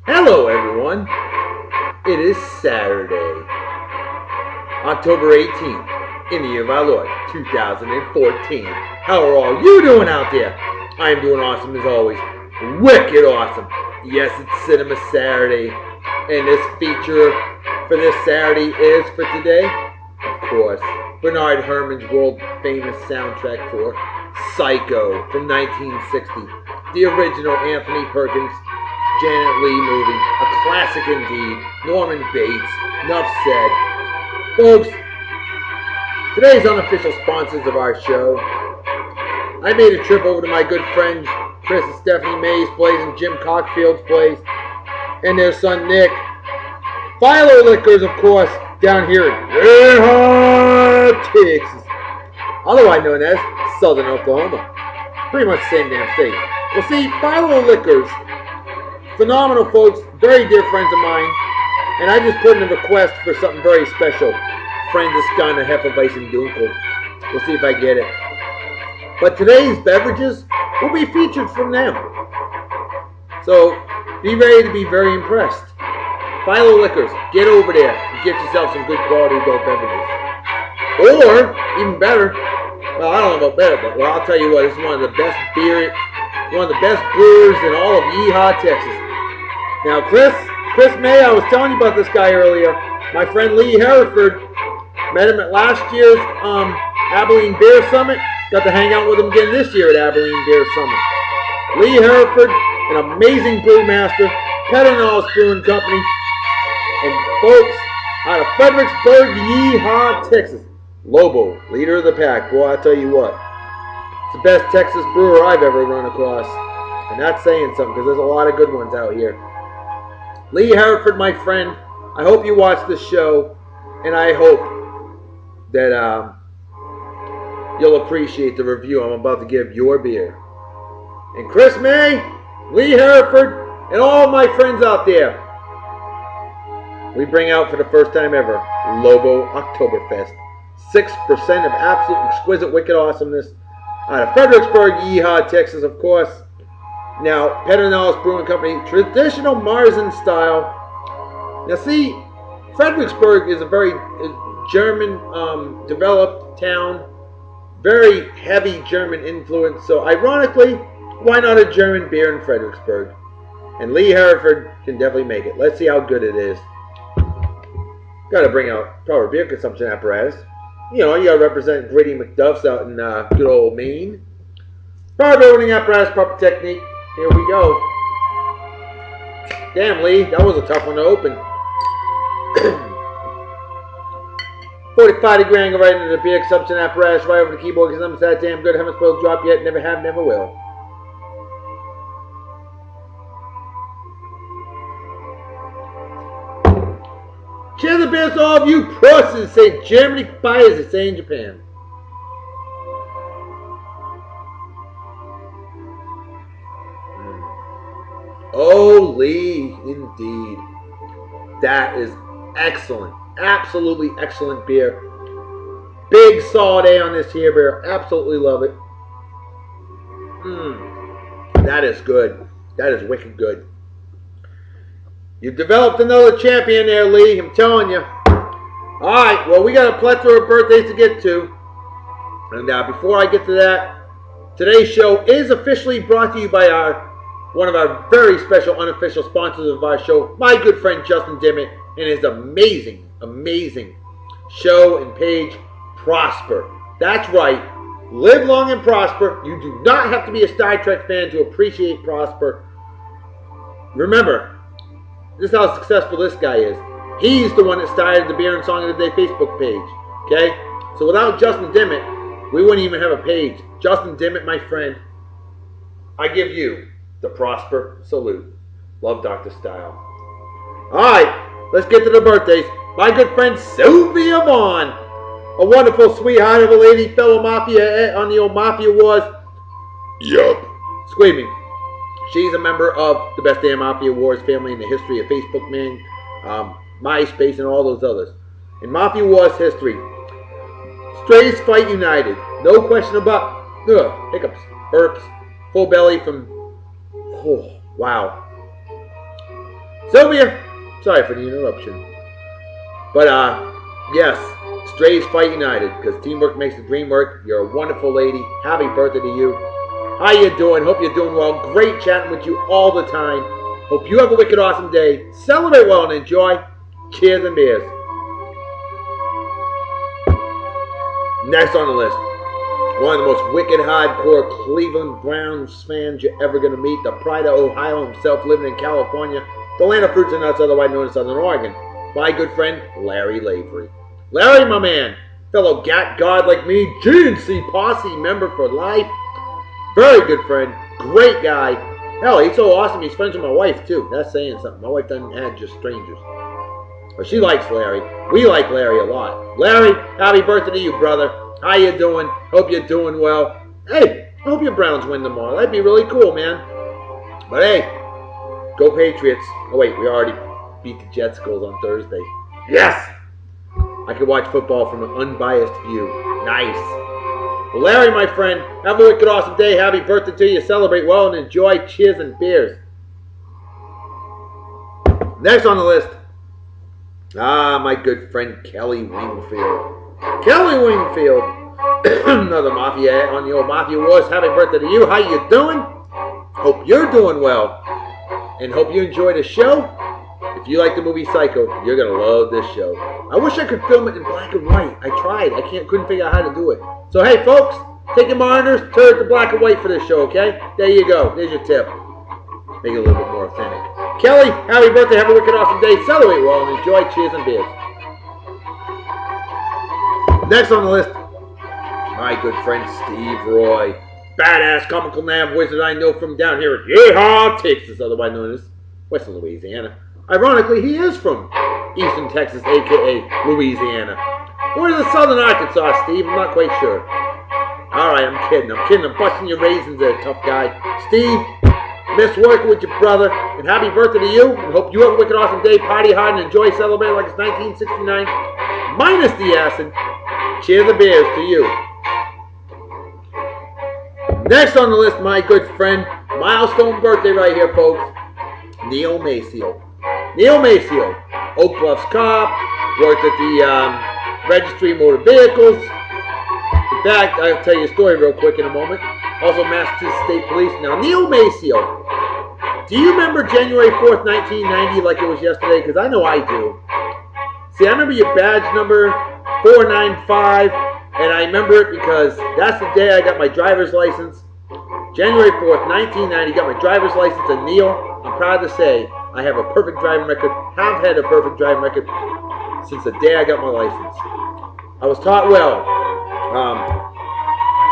Hello, everyone. It is Saturday, October 18th, in the year of our Lord, 2014. How are all you doing out there? I am doing awesome as always. Wicked awesome. Yes, it's Cinema Saturday, and this feature for this Saturday is for today, of course, Bernard Herrmann's world famous soundtrack for Psycho from 1960, the original Anthony Perkins Janet Leigh movie, a classic indeed. Norman Bates, enough said. Folks, today's unofficial sponsors of our show. I made a trip over to my good friends Chris and Stephanie May's place and Jim Cockfield's place and their son Nick. Philo Liquors, of course, down here in Texas, otherwise known as Southern Oklahoma. Pretty much the same damn state. Well, see, Philo Liquors, phenomenal folks, very dear friends of mine, and I just put in a request for something very special. Franziskaner Hefeweizen Dunkel. We'll see if I get it. But today's beverages will be featured from them. So be ready to be very impressed. Philo Liquors, get over there and get yourself some good quality adult beverages. Or, even better, well, I don't know about better, but well, I'll tell you what, this is one of the best beer, one of the best brewers in all of Yeehaw, Texas. Now, Chris May, I was telling you about this guy earlier. My friend Lee Hereford, met him at last year's Abilene Beer Summit. Got to hang out with him again this year at Abilene Beer Summit. Lee Hereford, an amazing brewmaster, Pedernals Brewing Company, and folks out of Fredericksburg, Yeehaw, Texas. Lobo, leader of the pack. Boy, I tell you what, it's the best Texas brewer I've ever run across. And that's saying something because there's a lot of good ones out here. Lee Hereford, my friend, I hope you watch this show, and I hope that you'll appreciate the review I'm about to give your beer. And Chris May, Lee Hereford, and all my friends out there, we bring out for the first time ever Lobo Oktoberfest. 6% of absolute exquisite wicked awesomeness out of Fredericksburg, Yeehaw, Texas, of course. Now, Pedernals Brewing Company, traditional Marzen style. Now see, Fredericksburg is a very German developed town, very heavy German influence. So ironically, why not a German beer in Fredericksburg? And Lee Hereford can definitely make it. Let's see how good it is. Got to bring out proper beer consumption apparatus. You know, you got to represent Gritty McDuff's out in good old Maine. Proper opening apparatus, proper technique. Here we go. Damn, Lee, that was a tough one to open. 45 degree angle right into the beer consumption apparatus, right over the keyboard, because I'm that damn good. Haven't spoiled drop yet, never have, never will. Cheers the beers to all of you pros say Germany goodbye as they say in Japan. Oh, Lee, indeed. That is excellent. Absolutely excellent beer. Big solid A on this here beer. Absolutely love it. That is good. That is wicked good. You've developed another champion there, Lee. I'm telling you. Alright, well, we got a plethora of birthdays to get to. And before I get to that, today's show is officially brought to you by one of our very special unofficial sponsors of our show, my good friend Justin Dimmitt, and his amazing, amazing show and page, Prosper. That's right. Live long and prosper. You do not have to be a Star Trek fan to appreciate Prosper. Remember, this is how successful this guy is. He's the one that started the Beer and Song of the Day Facebook page. Okay? So without Justin Dimmitt, we wouldn't even have a page. Justin Dimmitt, my friend, I give you the Prosper salute. Love Dr. Style. Alright, let's get to the birthdays. My good friend Sylvia Vaughn, a wonderful sweetheart of a lady, fellow Mafia on the old Mafia Wars. Yup. Screaming. She's a member of the Best Damn Mafia Wars family in the history of Facebook, man, MySpace, and all those others. In Mafia Wars history, Strays fight united. No question about hiccups, burps, full belly from. Oh, wow. Sylvia, sorry for the interruption. But, yes, Strays fight united, because teamwork makes the dream work. You're a wonderful lady. Happy birthday to you. How you doing? Hope you're doing well. Great chatting with you all the time. Hope you have a wicked awesome day. Celebrate well and enjoy. Cheers and beers. Next on the list, one of the most wicked hardcore Cleveland Browns fans you're ever going to meet. The pride of Ohio himself, living in California. The land of fruits and nuts, otherwise known as Southern Oregon. My good friend, Larry Lavery. Larry, my man. Fellow GAT God like me. GNC Posse member for life. Very good friend. Great guy. Hell, he's so awesome. He's friends with my wife, too. That's saying something. My wife doesn't have just strangers. But she likes Larry. We like Larry a lot. Larry, happy birthday to you, brother. How you doing? Hope you're doing well. Hey, I hope your Browns win tomorrow. That'd be really cool, man. But hey, go Patriots. Oh, wait, we already beat the Jets goals on Thursday. Yes! I can watch football from an unbiased view. Nice. Well, Larry, my friend, have a wicked awesome day. Happy birthday to you. Celebrate well and enjoy. Cheers and beers. Next on the list, my good friend Kelly Wingfield. Kelly Wingfield, another Mafia on the old Mafia Wars. Happy birthday to you. How you doing? Hope you're doing well. And hope you enjoy the show. If you like the movie Psycho, you're going to love this show. I wish I could film it in black and white. I tried. Couldn't figure out how to do it. So, hey, folks, take your monitors, turn it to black and white for this show, okay? There you go. There's your tip. Make it a little bit more authentic. Kelly, happy birthday. Have a wicked awesome day. Celebrate well and enjoy. Cheers and beers. Next on the list, my good friend Steve Roy. Badass comical nav wizard I know from down here at Yeehaw, Texas, otherwise known as Western Louisiana. Ironically, he is from Eastern Texas, a.k.a. Louisiana. Or is it Southern Arkansas, Steve? I'm not quite sure. Alright, I'm kidding. I'm busting your raisins there, tough guy. Steve, miss working with your brother, and happy birthday to you, and hope you have a wicked awesome day, party hard, and enjoy celebrating like it's 1969, minus the acid. Cheers the beers to you. Next on the list, my good friend, milestone birthday right here, folks, Neil Maceo. Neil Maceo, Oak Bluffs cop, worked at the Registry of Motor Vehicles. In fact, I'll tell you a story real quick in a moment. Also, Massachusetts State Police. Now, Neil Maceo, do you remember January 4th, 1990 like it was yesterday? Because I know I do. See, I remember your badge number, 495, and I remember it because that's the day I got my driver's license. January 4th, 1990, got my driver's license, and Neil, I'm proud to say, I have a perfect driving record, have had a perfect driving record since the day I got my license. I was taught well.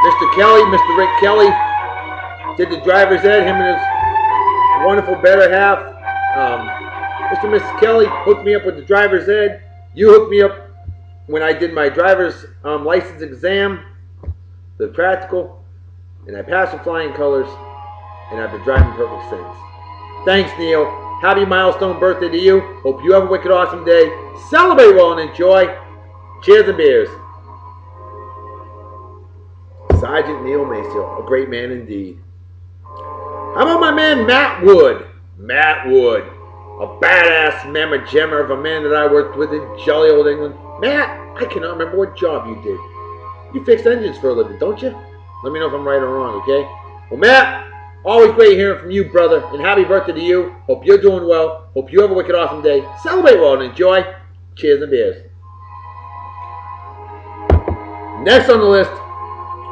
Mr. Kelly, Mr. Rick Kelly, did the driver's ed, him and his wonderful better half. Mr. and Mrs. Kelly hooked me up with the driver's ed. You hooked me up when I did my driver's license exam, the practical, and I passed with flying colors, and I've been driving perfect since. Thanks, Neil. Happy milestone birthday to you. Hope you have a wicked awesome day. Celebrate well and enjoy. Cheers and beers. Sergeant Neil Maceo, a great man indeed. How about my man Matt Wood? Matt Wood, a badass mamma jammer of a man that I worked with in jolly old England. Matt, I cannot remember what job you did. You fixed engines for a living, don't you? Let me know if I'm right or wrong, okay? Well, Matt, always great hearing from you, brother, and happy birthday to you. Hope you're doing well. Hope you have a wicked awesome day. Celebrate well and enjoy. Cheers and beers. Next on the list,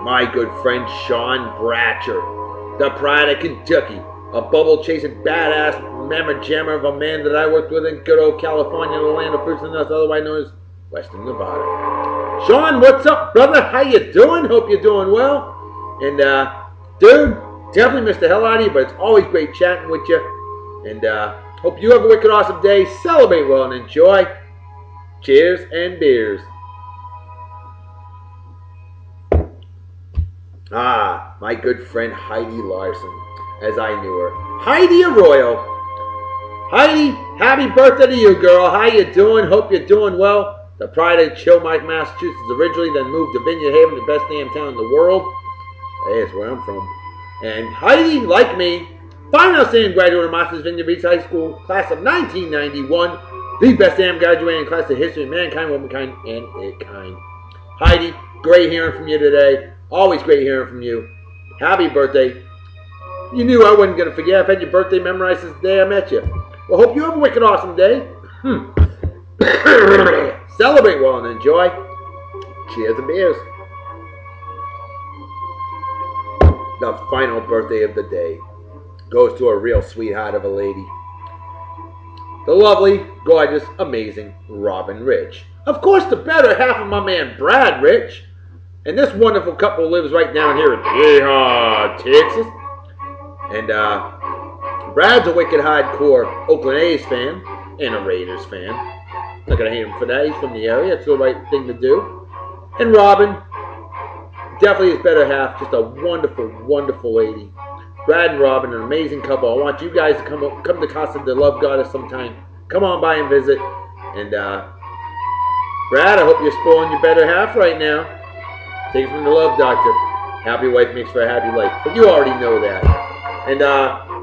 my good friend Sean Bratcher, the pride of Kentucky, a bubble-chasing badass mamma jammer of a man that I worked with in good old California, the land of fruits and nuts, otherwise known as Western Nevada. Sean, what's up, brother? How you doing? Hope you're doing well. And, dude, definitely missed the hell out of you, but it's always great chatting with you. And hope you have a wicked awesome day. Celebrate well and enjoy. Cheers and beers. My good friend Heidi Larson, as I knew her. Heidi Arroyo. Heidi, happy birthday to you, girl. How you doing? Hope you're doing well. The pride of Chilmark, Massachusetts originally, then moved to Vineyard Haven, the best damn town in the world. Hey, that's where I'm from. And Heidi, like me, Fine outstanding graduate of Martha's Vineyard Beach High School, class of 1991. The best damn graduating class in history of mankind, womankind, and it kind. Heidi, great hearing from you today. Always great hearing from you. Happy birthday. You knew I wasn't going to forget. I've had your birthday memorized since the day I met you. Well, hope you have a wicked awesome day. Celebrate well and enjoy. Cheers and beers. The final birthday of the day goes to a real sweetheart of a lady. The lovely, gorgeous, amazing Robin Rich. Of course, the better half of my man Brad Rich. And this wonderful couple lives right down here in Yeehaw, Texas. And Brad's a wicked hardcore Oakland A's fan and a Raiders fan. Not gonna hate him for that. He's from the area. It's the right thing to do. And Robin, definitely his better half. Just a wonderful, wonderful lady. Brad and Robin, an amazing couple. I want you guys to come to Casa de Love Goddess sometime. Come on by and visit. And Brad, I hope you're spoiling your better half right now. Take it from the love doctor. Happy wife makes for a happy life. But you already know that. And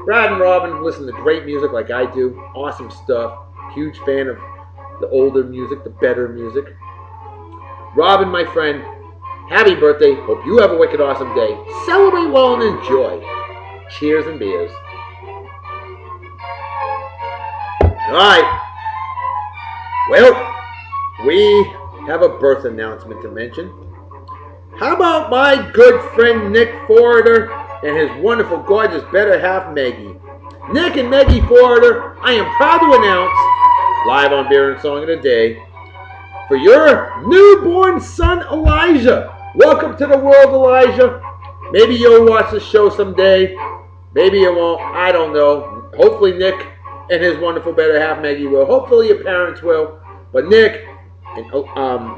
Brad and Robin listen to great music like I do. Awesome stuff. Huge fan of the older music, the better music. Robin, my friend, happy birthday. Hope you have a wicked awesome day. Celebrate well and enjoy. Cheers and beers. Alright. Well, we have a birth announcement to mention. How about my good friend Nick Forder and his wonderful, gorgeous better half Maggie? Nick and Maggie Forder, I am proud to announce, live on Beer and Song of the Day, for your newborn son Elijah. Welcome to the world, Elijah. Maybe you'll watch the show someday. Maybe you won't. I don't know. Hopefully Nick and his wonderful better half Maggie will. Hopefully your parents will. But Nick and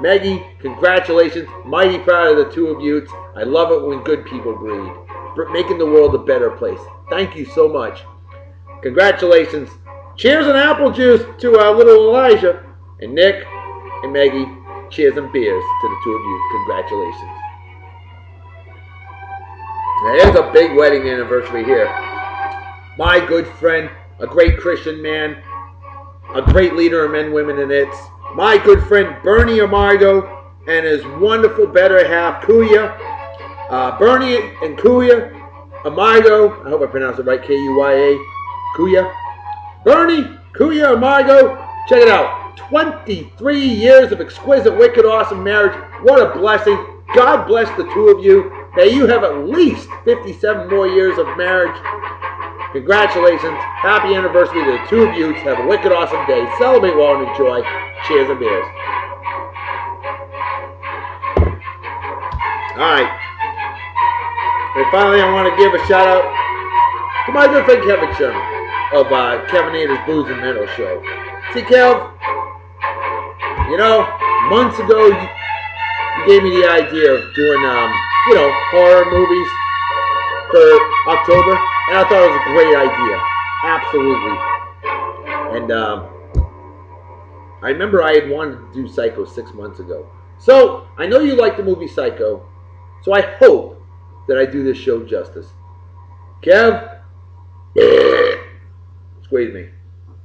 Maggie, congratulations. Mighty proud of the two of you. I love it when good people breed. Making the world a better place. Thank you so much. Congratulations. Cheers and apple juice to little Elijah. And Nick and Maggie, cheers and beers to the two of you. Congratulations. Now there's a big wedding anniversary here. My good friend, a great Christian man, a great leader of men, women, and its. My good friend Bernie Amargo and his wonderful better half Kuya. Bernie and Kuya Amargo, I hope I pronounced it right, K-U-Y-A, Kuya. Bernie, Kuya, Amargo, check it out. 23 years of exquisite, wicked, awesome marriage. What a blessing. God bless the two of you. May you have at least 57 more years of marriage. Congratulations. Happy anniversary to the two of you. Have a wicked, awesome day. Celebrate well and enjoy. Cheers and beers. Alright. And finally, I want to give a shout out to my good friend Kevin Sherman of Kevin Nader's Blues and Metal Show. See, Kev, you know, months ago, you gave me the idea of doing, horror movies for October, and I thought it was a great idea. Absolutely. And I remember I had wanted to do Psycho 6 months ago. So, I know you like the movie Psycho, so I hope that I do this show justice. Kev, squeeze me.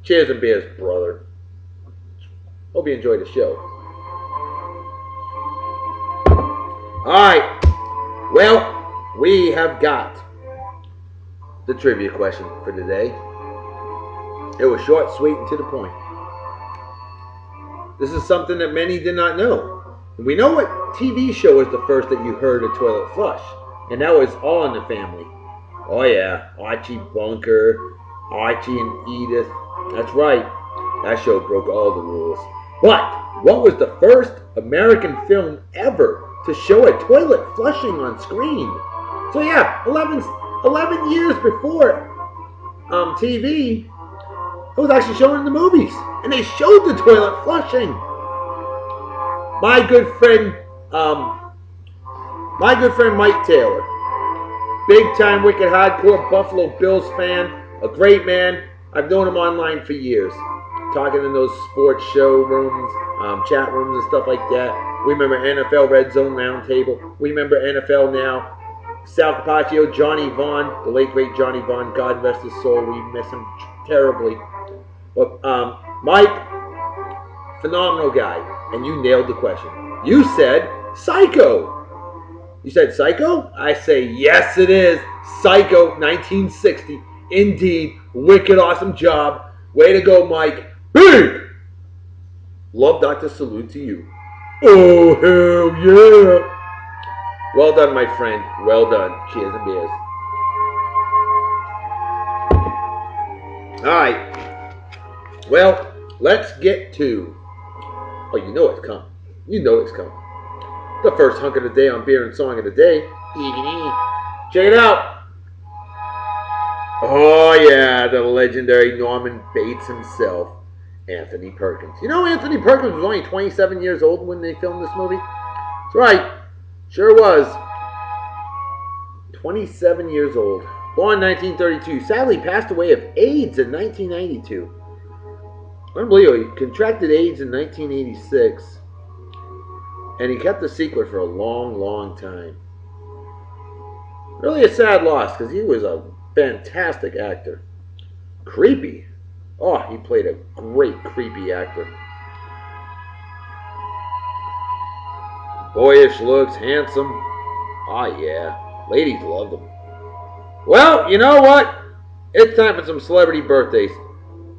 Cheers and beers, brother. Hope you enjoyed the show. Alright, well, we have got the trivia question for today. It was short, sweet, and to the point. This is something that many did not know. We know what TV show was the first that you heard a toilet flush, and that was All in the Family. Oh yeah, Archie Bunker, Archie and Edith. That's right, that show broke all the rules. But what was the first American film ever to show a toilet flushing on screen? So yeah, 11 years before TV, it was actually shown in the movies, and they showed the toilet flushing. My good friend Mike Taylor, big time wicked hardcore Buffalo Bills fan, a great man. I've known him online for years, talking in those sports show rooms, chat rooms and stuff like that. We remember NFL Red Zone Roundtable. We remember NFL Now. Sal Capaccio, Johnny Vaughn, the late great Johnny Vaughn. God rest his soul. We miss him terribly. But Mike, phenomenal guy. And you nailed the question. You said Psycho. You said Psycho? I say yes, it is. Psycho, 1960. Indeed. Wicked awesome job. Way to go, Mike. Big! Love Dr. Salute to you. Oh, hell yeah. Well done, my friend. Well done. Cheers and beers. All right. Well, let's get to... Oh, you know it's coming. You know it's coming. The first hunk of the day on Beer and Song of the Day. Check it out. Oh, yeah. The legendary Norman Bates himself. Anthony Perkins. You know Anthony Perkins was only 27 years old when they filmed this movie? That's right. Sure was. 27 years old. Born in 1932. Sadly passed away of AIDS in 1992. Unbelievable. He contracted AIDS in 1986. And he kept the secret for a long, long time. Really a sad loss because he was a fantastic actor. Creepy. Oh, he played a great creepy actor. Boyish looks, handsome. Oh yeah, ladies loved him. Well, you know what? It's time for some celebrity birthdays.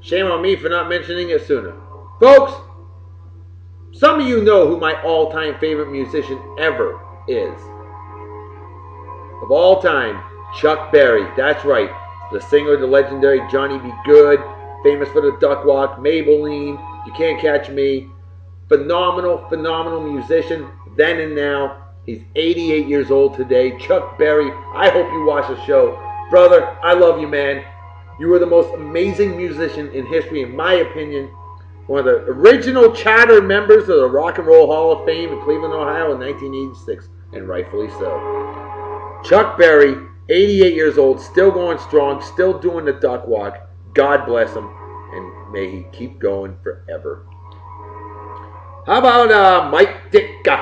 Shame on me for not mentioning it sooner. Folks, some of you know who my all-time favorite musician ever is. Of all time, Chuck Berry. That's right. The singer of the legendary Johnny B. Good. Famous for the Duck Walk, Maybelline, You Can't Catch Me. Phenomenal, phenomenal musician, then and now. He's 88 years old today. Chuck Berry, I hope you watch the show. Brother, I love you, man. You were the most amazing musician in history, in my opinion. One of the original charter members of the Rock and Roll Hall of Fame in Cleveland, Ohio in 1986, and rightfully so. Chuck Berry, 88 years old, still going strong, still doing the Duck Walk. God bless him, and may he keep going forever. How about Mike Ditka?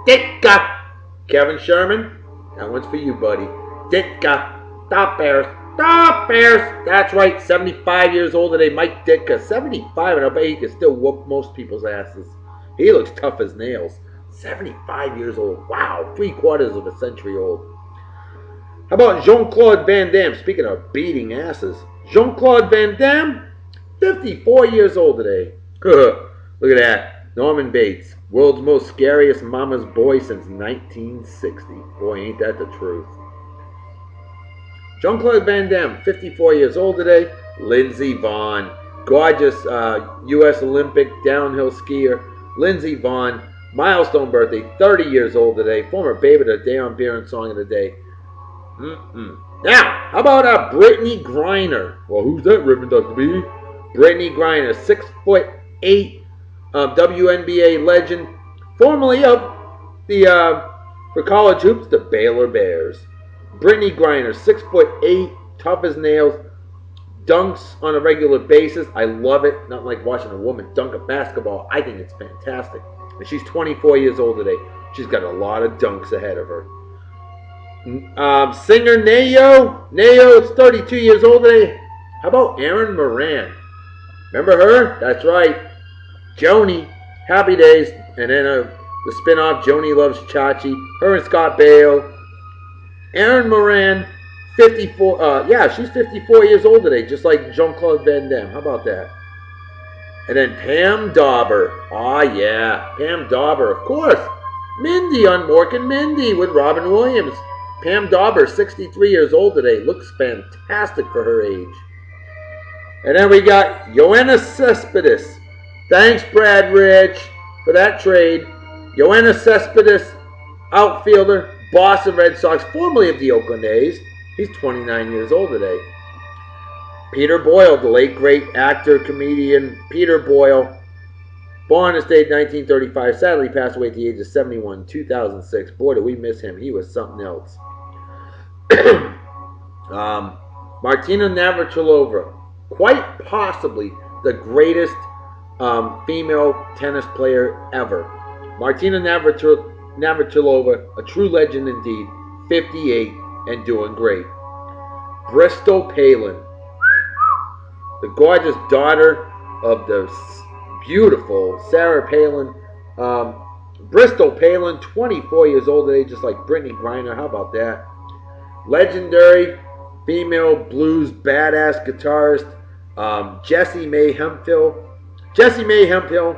Ditka! Kevin Sherman, that one's for you, buddy. Ditka, Stop Bears. Stop Bears! That's right, 75 years old today, Mike Ditka. 75, and I bet he can still whoop most people's asses. He looks tough as nails. 75 years old. Wow, 3/4 of a century old. How about Jean-Claude Van Damme? Speaking of beating asses. Jean-Claude Van Damme, 54 years old today. Look at that. Norman Bates, world's most scariest mama's boy since 1960. Boy, ain't that the truth. Jean-Claude Van Damme, 54 years old today. Lindsey Vonn, gorgeous U.S. Olympic downhill skier. Lindsey Vonn, milestone birthday, 30 years old today. Former baby of the day on Beer and Song of the Day. Now, how about Brittany Griner? Well, who's that, Reverend Dr. B? Brittany Griner, 6'8", WNBA legend, formerly of the, for college hoops, the Baylor Bears. Brittany Griner, 6'8", tough as nails, dunks on a regular basis. I love it. Not like watching a woman dunk a basketball. I think it's fantastic. And she's 24 years old today. She's got a lot of dunks ahead of her. Singer Nayo. Nayo is 32 years old today. How about Erin Moran? Remember her? That's right. Joni. Happy Days. And then the spin-off, Joni Loves Chachi. Her and Scott Baio. Erin Moran, 54. She's 54 years old today, just like Jean-Claude Van Damme. How about that? And then Pam Dauber. Yeah. Pam Dauber, of course. Mindy on Mork and Mindy with Robin Williams. Pam Dauber, 63 years old today. Looks fantastic for her age. And then we got Yoenis Cespedes. Thanks, Brad Rich, for that trade. Yoenis Cespedes, outfielder, Boston Red Sox, formerly of the Oakland A's. He's 29 years old today. Peter Boyle, the late great actor, comedian Peter Boyle. Born and stayed 1935. Sadly passed away at the age of 71 2006. Boy, do we miss him. He was something else. Martina Navratilova, quite possibly the greatest female tennis player ever. Martina Navratilova, a true legend indeed, 58. and doing great. Bristol Palin, the gorgeous daughter of the beautiful Sarah Palin. Bristol Palin, 24 years old today, just like Brittany Griner. How about that? Legendary female blues badass guitarist, Jessie Mae Hemphill. Jessie Mae Hemphill,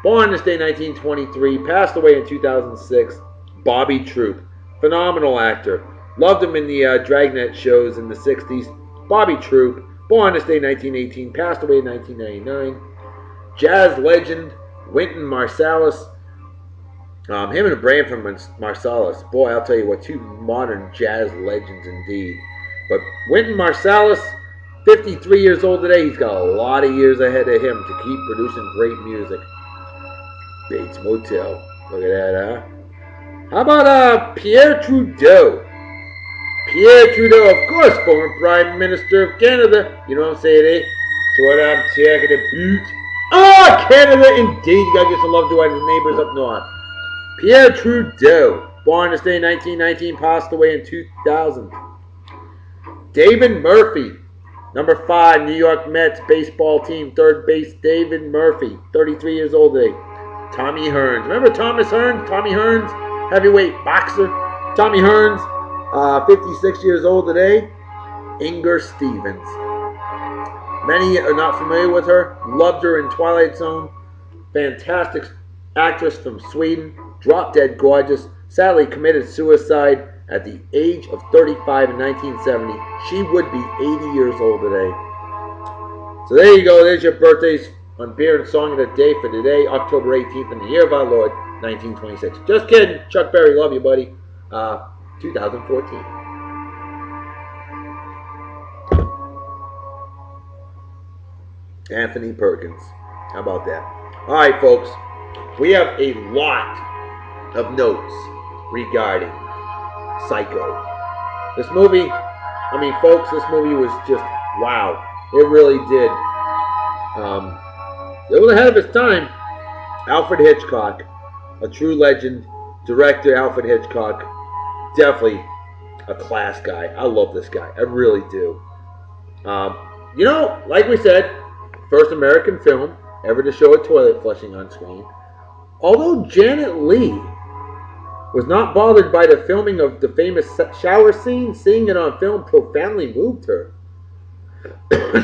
born this day 1923, passed away in 2006. Bobby Troup, phenomenal actor. Loved him in the Dragnet shows in the 60s. Bobby Troup, born this day 1918, passed away in 1999. Jazz legend, Wynton Marsalis. Him and Branford Marsalis. Boy, I'll tell you what, two modern jazz legends indeed. But Wynton Marsalis, 53 years old today. He's got a lot of years ahead of him to keep producing great music. Bates Motel. Look at that, huh? How about Pierre Trudeau? Pierre Trudeau, of course, former Prime Minister of Canada. You know what I'm saying, eh? So what I'm checking the boot. Oh, Canada, indeed. You gotta get some love to our neighbors up north. Pierre Trudeau, born this day 1919, passed away in 2000. David Murphy, number 5, New York Mets baseball team, third base, David Murphy, 33 years old today. Tommy Hearns, remember Thomas Hearns? Tommy Hearns, heavyweight boxer. Tommy Hearns, 56 years old today. Inger Stevens. Many are not familiar with her. Loved her in Twilight Zone. Fantastic actress from Sweden. Drop dead gorgeous. Sadly committed suicide at the age of 35 in 1970. She would be 80 years old today. So there you go. There's your birthdays on Beer and Song of the Day for today, October 18th, in the year of our Lord, 1926. Just kidding. Chuck Berry, love you, buddy. 2014. Anthony Perkins. How about that? All right, folks. We have a lot of notes regarding Psycho. This movie, folks, this movie was just, wow. It really did. It was ahead of its time. Alfred Hitchcock, a true legend. Director Alfred Hitchcock, definitely a class guy. I love this guy. I really do. Like we said, first American film ever to show a toilet flushing on screen. Although Janet Leigh was not bothered by the filming of the famous shower scene, seeing it on film profoundly moved her.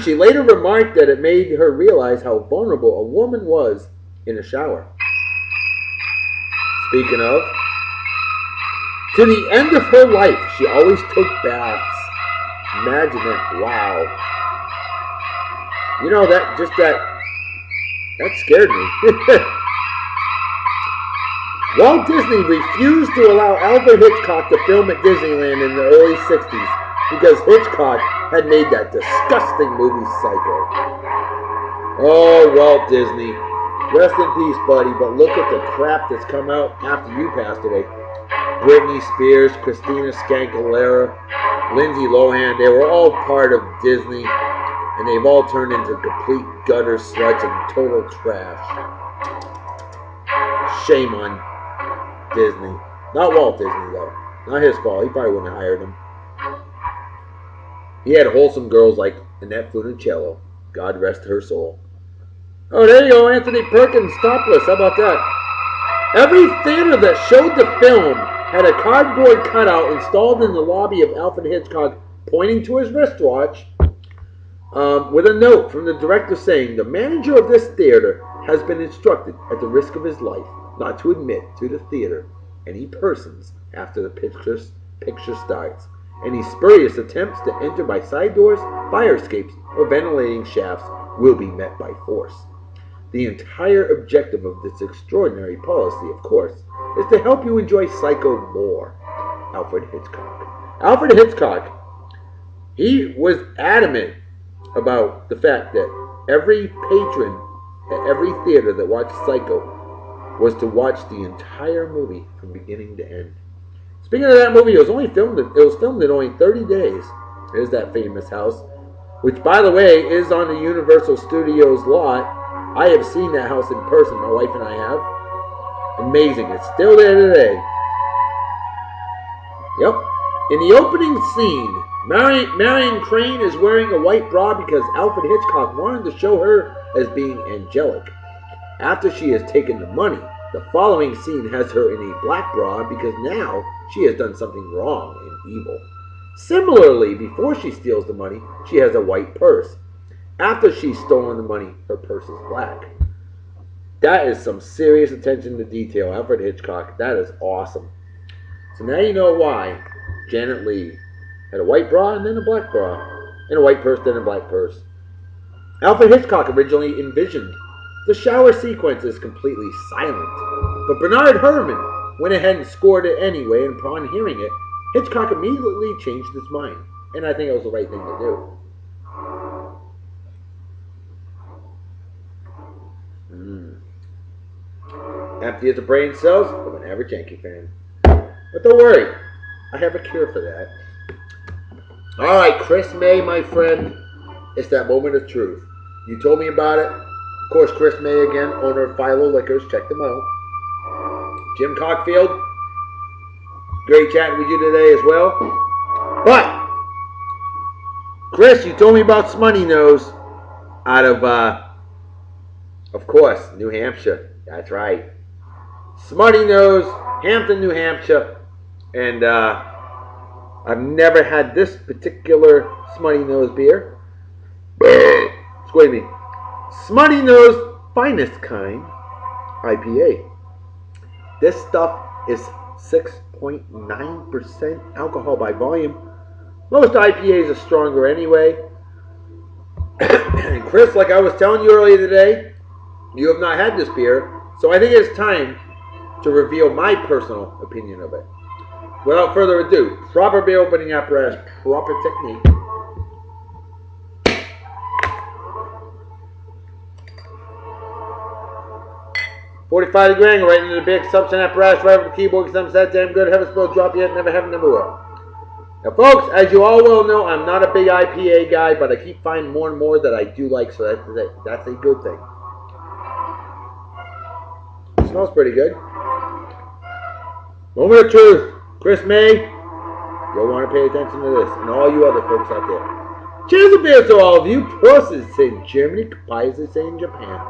She later remarked that it made her realize how vulnerable a woman was in a shower. Speaking of, to the end of her life, she always took baths. Imagine that. Wow. That scared me. Walt Disney refused to allow Alfred Hitchcock to film at Disneyland in the early 60s because Hitchcock had made that disgusting movie Psycho. Oh, Walt Disney. Rest in peace, buddy, but look at the crap that's come out after you passed away. Britney Spears, Christina Scancalera, Lindsay Lohan, they were all part of Disney, and they've all turned into complete gutter sluts and total trash. Shame on Disney. Not Walt Disney, though. Not his fault. He probably wouldn't have hired him. He had wholesome girls like Annette Funicello. God rest her soul. Oh, there you go, Anthony Perkins, topless. How about that? Every theater that showed the film had a cardboard cutout installed in the lobby of Alfred Hitchcock pointing to his wristwatch with a note from the director saying, "The manager of this theater has been instructed, at the risk of his life, not to admit to the theater any persons after the picture starts. Any spurious attempts to enter by side doors, fire escapes, or ventilating shafts will be met by force. The entire objective of this extraordinary policy, of course, is to help you enjoy Psycho more." Alfred Hitchcock. Alfred Hitchcock, he was adamant about the fact that every patron at every theater that watched Psycho was to watch the entire movie from beginning to end. Speaking of that movie, it was filmed in only 30 days. There's that famous house, which, by the way, is on the Universal Studios lot. I have seen that house in person. My wife and I have. Amazing. It's still there today. Yep. In the opening scene, Marion Crane is wearing a white bra because Alfred Hitchcock wanted to show her as being angelic. After she has taken the money, the following scene has her in a black bra because now she has done something wrong and evil. Similarly, before she steals the money, she has a white purse. After she's stolen the money, her purse is black. That is some serious attention to detail. Alfred Hitchcock, that is awesome. So now you know why Janet Leigh had a white bra and then a black bra, and a white purse, then a black purse. Alfred Hitchcock originally envisioned the shower sequence is completely silent, but Bernard Herrmann went ahead and scored it anyway, and upon hearing it, Hitchcock immediately changed his mind, and I think it was the right thing to do. Empty as the brain cells of an average Yankee fan. But don't worry, I have a cure for that. Alright, Chris May, my friend, it's that moment of truth. You told me about it. Of course, Chris May again, owner of Philo Liquors, check them out. Jim Cockfield, great chatting with you today as well. But, Chris, you told me about Smutty Nose out of course, New Hampshire. That's right. Smutty Nose, Hampton, New Hampshire. And I've never had this particular Smutty Nose beer. Excuse me. Smutty Nose Finest Kind IPA. This stuff is 6.9% alcohol by volume. Most IPAs are stronger anyway. And Chris, like I was telling you earlier today, you have not had this beer, so I think it's time to reveal my personal opinion of it. Without further ado, proper beer opening apparatus, proper technique. .45 degree angle right into the big consumption apparatus, right over the keyboard, because I'm that damn good, haven't spilled drop yet, never have, never will. Now folks, as you all well know, I'm not a big IPA guy, but I keep finding more and more that I do like, so that's a good thing. It smells pretty good. Moment of truth. Chris May, you'll want to pay attention to this, and all you other folks out there. Cheers to beer to all of you. Prost, as they say in Germany, Kapai, as they say in Japan.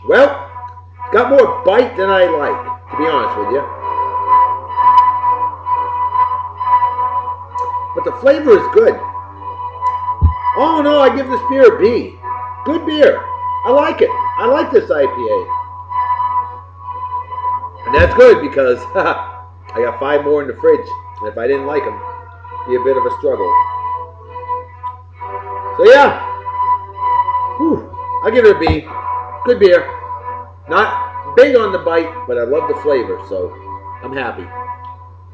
Well, it's got more bite than I like, to be honest with you. But the flavor is good. Oh no, I give this beer a B. Good beer. I like it. I like this IPA. And that's good because I got 5 more in the fridge. And if I didn't like them, it'd be a bit of a struggle. So yeah. Whew, I give it a B. Good beer. Not big on the bite, but I love the flavor, so I'm happy.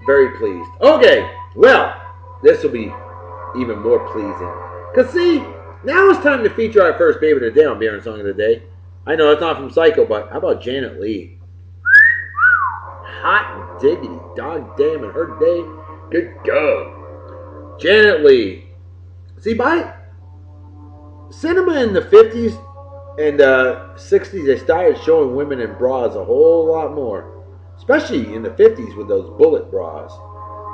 Very pleased. Okay, well, this will be even more pleasing. Because see, now it's time to feature our first Baby of the Day on Beer and Song of the Day. I know it's not from Psycho, but how about Janet Leigh? Hot diggity, dog damn it, her day. Good go. Janet Leigh. See, by cinema in the 50s and 60s, they started showing women in bras a whole lot more. Especially in the 50s with those bullet bras.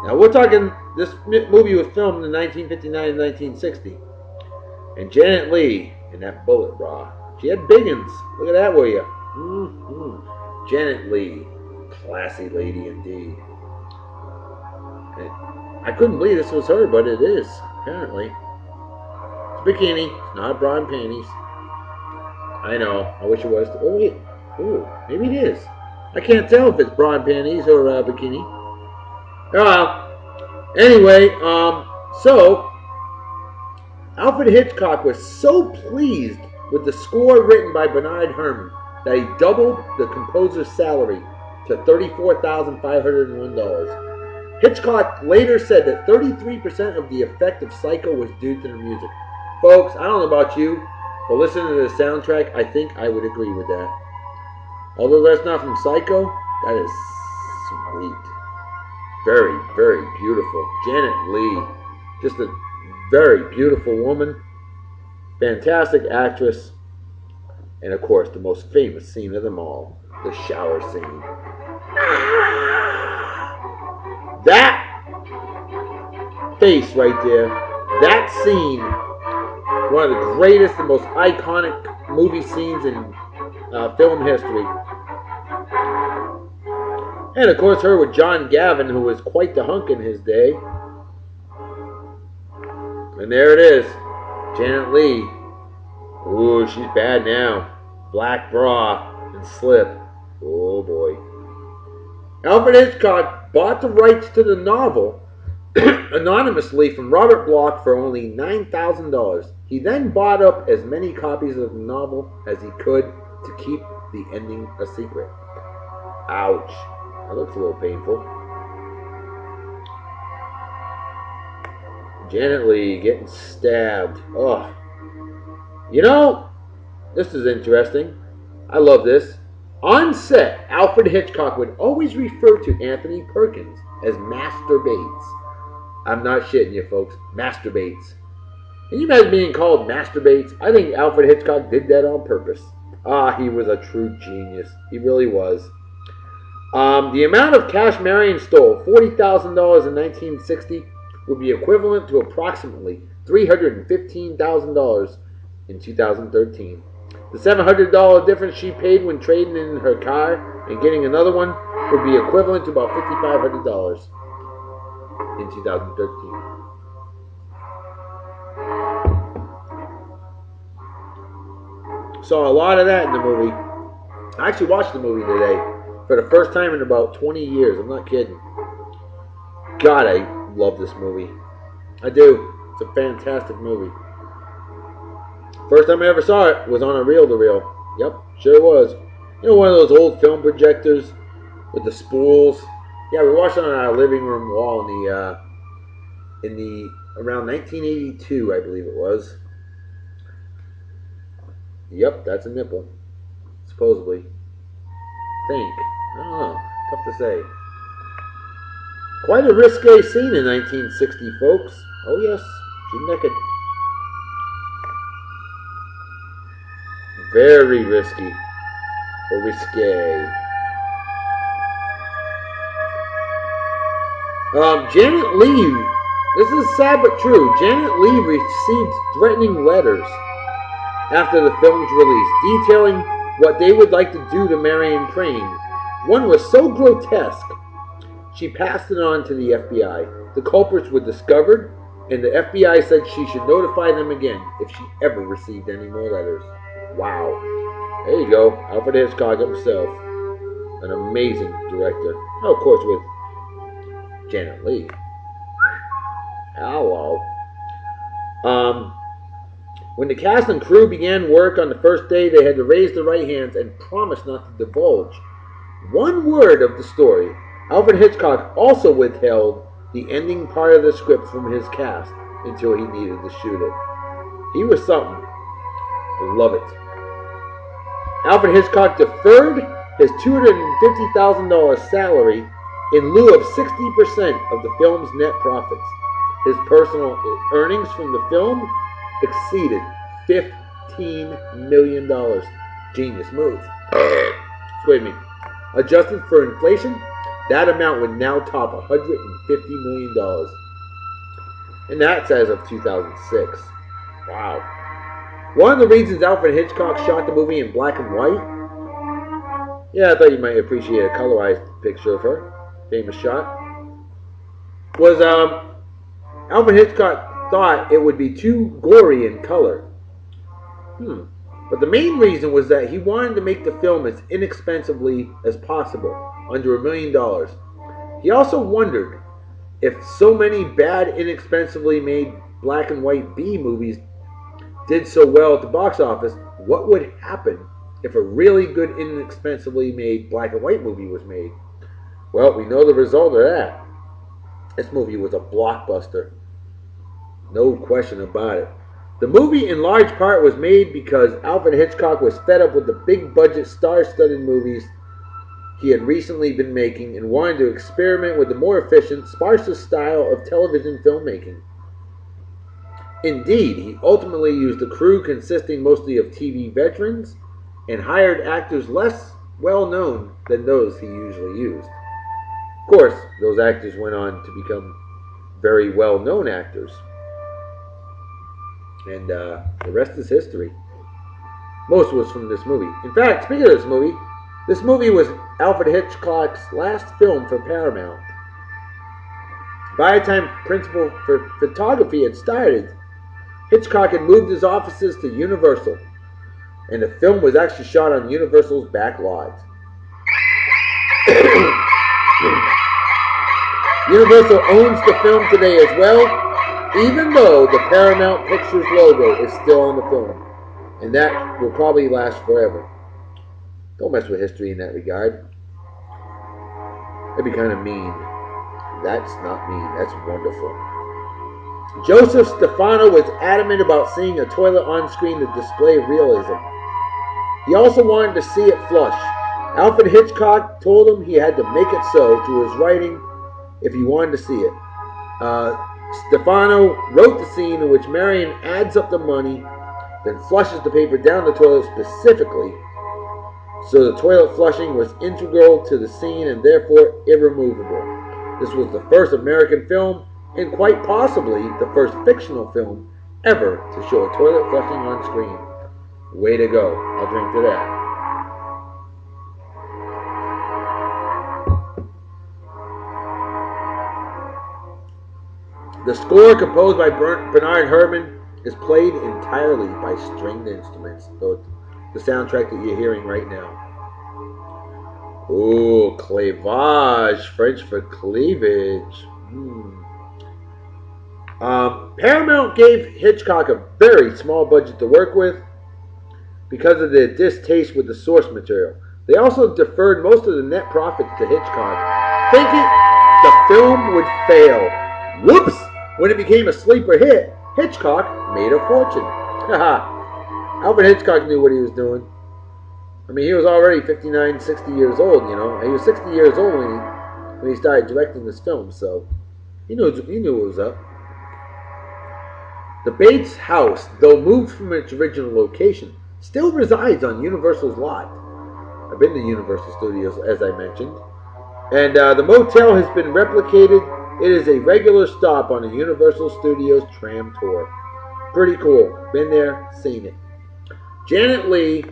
Now, we're talking, this movie was filmed in 1959 and 1960. And Janet Leigh in that bullet bra. She had biggins. Look at that, will you? Janet Leigh. Classy lady indeed. And I couldn't believe this was her, but it is, apparently. It's a bikini. It's not a bra and panties. I know. I wish it was. Oh, wait. Oh, maybe it is. I can't tell if it's bra and panties or bikini. Oh, well. Anyway, so Alfred Hitchcock was so pleased with the score written by Bernard Herrmann that he doubled the composer's salary to $34,501. Hitchcock later said that 33% of the effect of Psycho was due to the music. Folks, I don't know about you, but listening to the soundtrack, I think I would agree with that. Although that's not from Psycho, that is sweet. Very, very beautiful. Janet Leigh, just a very beautiful woman. Fantastic actress. And of course, the most famous scene of them all, the shower scene. That face right there, that scene, one of the greatest and most iconic movie scenes in film history. And of course, her with John Gavin, who was quite the hunk in his day. And there it is, Janet Leigh. Ooh, she's bad now. Black bra and slip. Oh boy. Alfred Hitchcock bought the rights to the novel anonymously from Robert Bloch for only $9,000. He then bought up as many copies of the novel as he could to keep the ending a secret. Ouch. That looks a little painful. Janet Leigh getting stabbed. Oh. You know, this is interesting. I love this. On set, Alfred Hitchcock would always refer to Anthony Perkins as Master Bates. I'm not shitting you, folks. Master Bates. Can you imagine being called Master Bates? I think Alfred Hitchcock did that on purpose. He was a true genius. He really was. The amount of cash Marion stole, $40,000 in 1960, would be equivalent to approximately $315,000 in 2013. The $700 difference she paid when trading in her car and getting another one would be equivalent to about $5,500 in 2013. Saw a lot of that in the movie. I actually watched the movie today for the first time in about 20 years. I'm not kidding. God, I love this movie. I do. It's a fantastic movie. First time I ever saw it was on a reel-to-reel. Yep, sure was. You know, one of those old film projectors with the spools. Yeah, we watched it on our living room wall in the around 1982, I believe it was. Yep, that's a nipple, supposedly. Think. I don't know. Tough to say. Quite a risque scene in 1960, folks. Oh yes, she's naked. Very risky. Or risque. Janet Leigh. This is sad but true. Janet Leigh received threatening letters after the film's release, detailing what they would like to do to Marion Crane. One was so grotesque, she passed it on to the FBI. The culprits were discovered, and the FBI said she should notify them again if she ever received any more letters. Wow. There you go. Alfred Hitchcock himself. An amazing director. Oh, of course, with Janet Leigh. Hello. When the cast and crew began work on the first day, they had to raise their right hands and promise not to divulge one word of the story. Alfred Hitchcock also withheld the ending part of the script from his cast until he needed to shoot it. He was something. Love it. Alfred Hitchcock deferred his $250,000 salary in lieu of 60% of the film's net profits. His personal earnings from the film exceeded $15 million. Genius move. Excuse me. Adjusted for inflation, that amount would now top $150 million. And that's as of 2006. Wow. One of the reasons Alfred Hitchcock shot the movie in black and white, yeah, I thought you might appreciate a colorized picture of her, famous shot, was Alfred Hitchcock thought it would be too gory in color. But the main reason was that he wanted to make the film as inexpensively as possible, under $1 million. He also wondered if so many bad, inexpensively made black and white B movies did so well at the box office, what would happen if a really good, inexpensively made black and white movie was made? Well, we know the result of that. This movie was a blockbuster. No question about it. The movie, in large part, was made because Alfred Hitchcock was fed up with the big-budget, star-studded movies he had recently been making and wanted to experiment with the more efficient, sparser style of television filmmaking. Indeed, he ultimately used a crew consisting mostly of TV veterans and hired actors less well known than those he usually used. Of course, those actors went on to become very well known actors, and the rest is history. Most was from this movie. In fact, speaking of this movie was Alfred Hitchcock's last film for Paramount. By the time principal for photography had started, Hitchcock had moved his offices to Universal, and the film was actually shot on Universal's back lot. Universal owns the film today as well, even though the Paramount Pictures logo is still on the film. And that will probably last forever. Don't mess with history in that regard. That'd be kind of mean. That's not mean. That's wonderful. Joseph Stefano was adamant about seeing a toilet on screen to display realism. He also wanted to see it flush. Alfred Hitchcock told him he had to make it so through his writing if he wanted to see it. Stefano wrote the scene in which Marion adds up the money, then flushes the paper down the toilet specifically, so the toilet flushing was integral to the scene and therefore irremovable. This was the first American film, and quite possibly the first fictional film ever to show a toilet flushing on screen. Way to go. I'll drink to that. The score, composed by Bernard Herrmann, is played entirely by stringed instruments. So the soundtrack that you're hearing right now. Ooh, clavage, French for cleavage. Paramount gave Hitchcock a very small budget to work with because of their distaste with the source material. They also deferred most of the net profits to Hitchcock, thinking the film would fail. Whoops! When it became a sleeper hit, Hitchcock made a fortune. Alfred Hitchcock knew what he was doing. I mean, he was already 59, 60 years old, you know. He was 60 years old when he started directing this film, so he knew what was up. The Bates house, though moved from its original location, still resides on Universal's lot. I've been to Universal Studios, as I mentioned. And the motel has been replicated. It is a regular stop on a Universal Studios tram tour. Pretty cool. Been there, seen it. Janet Leigh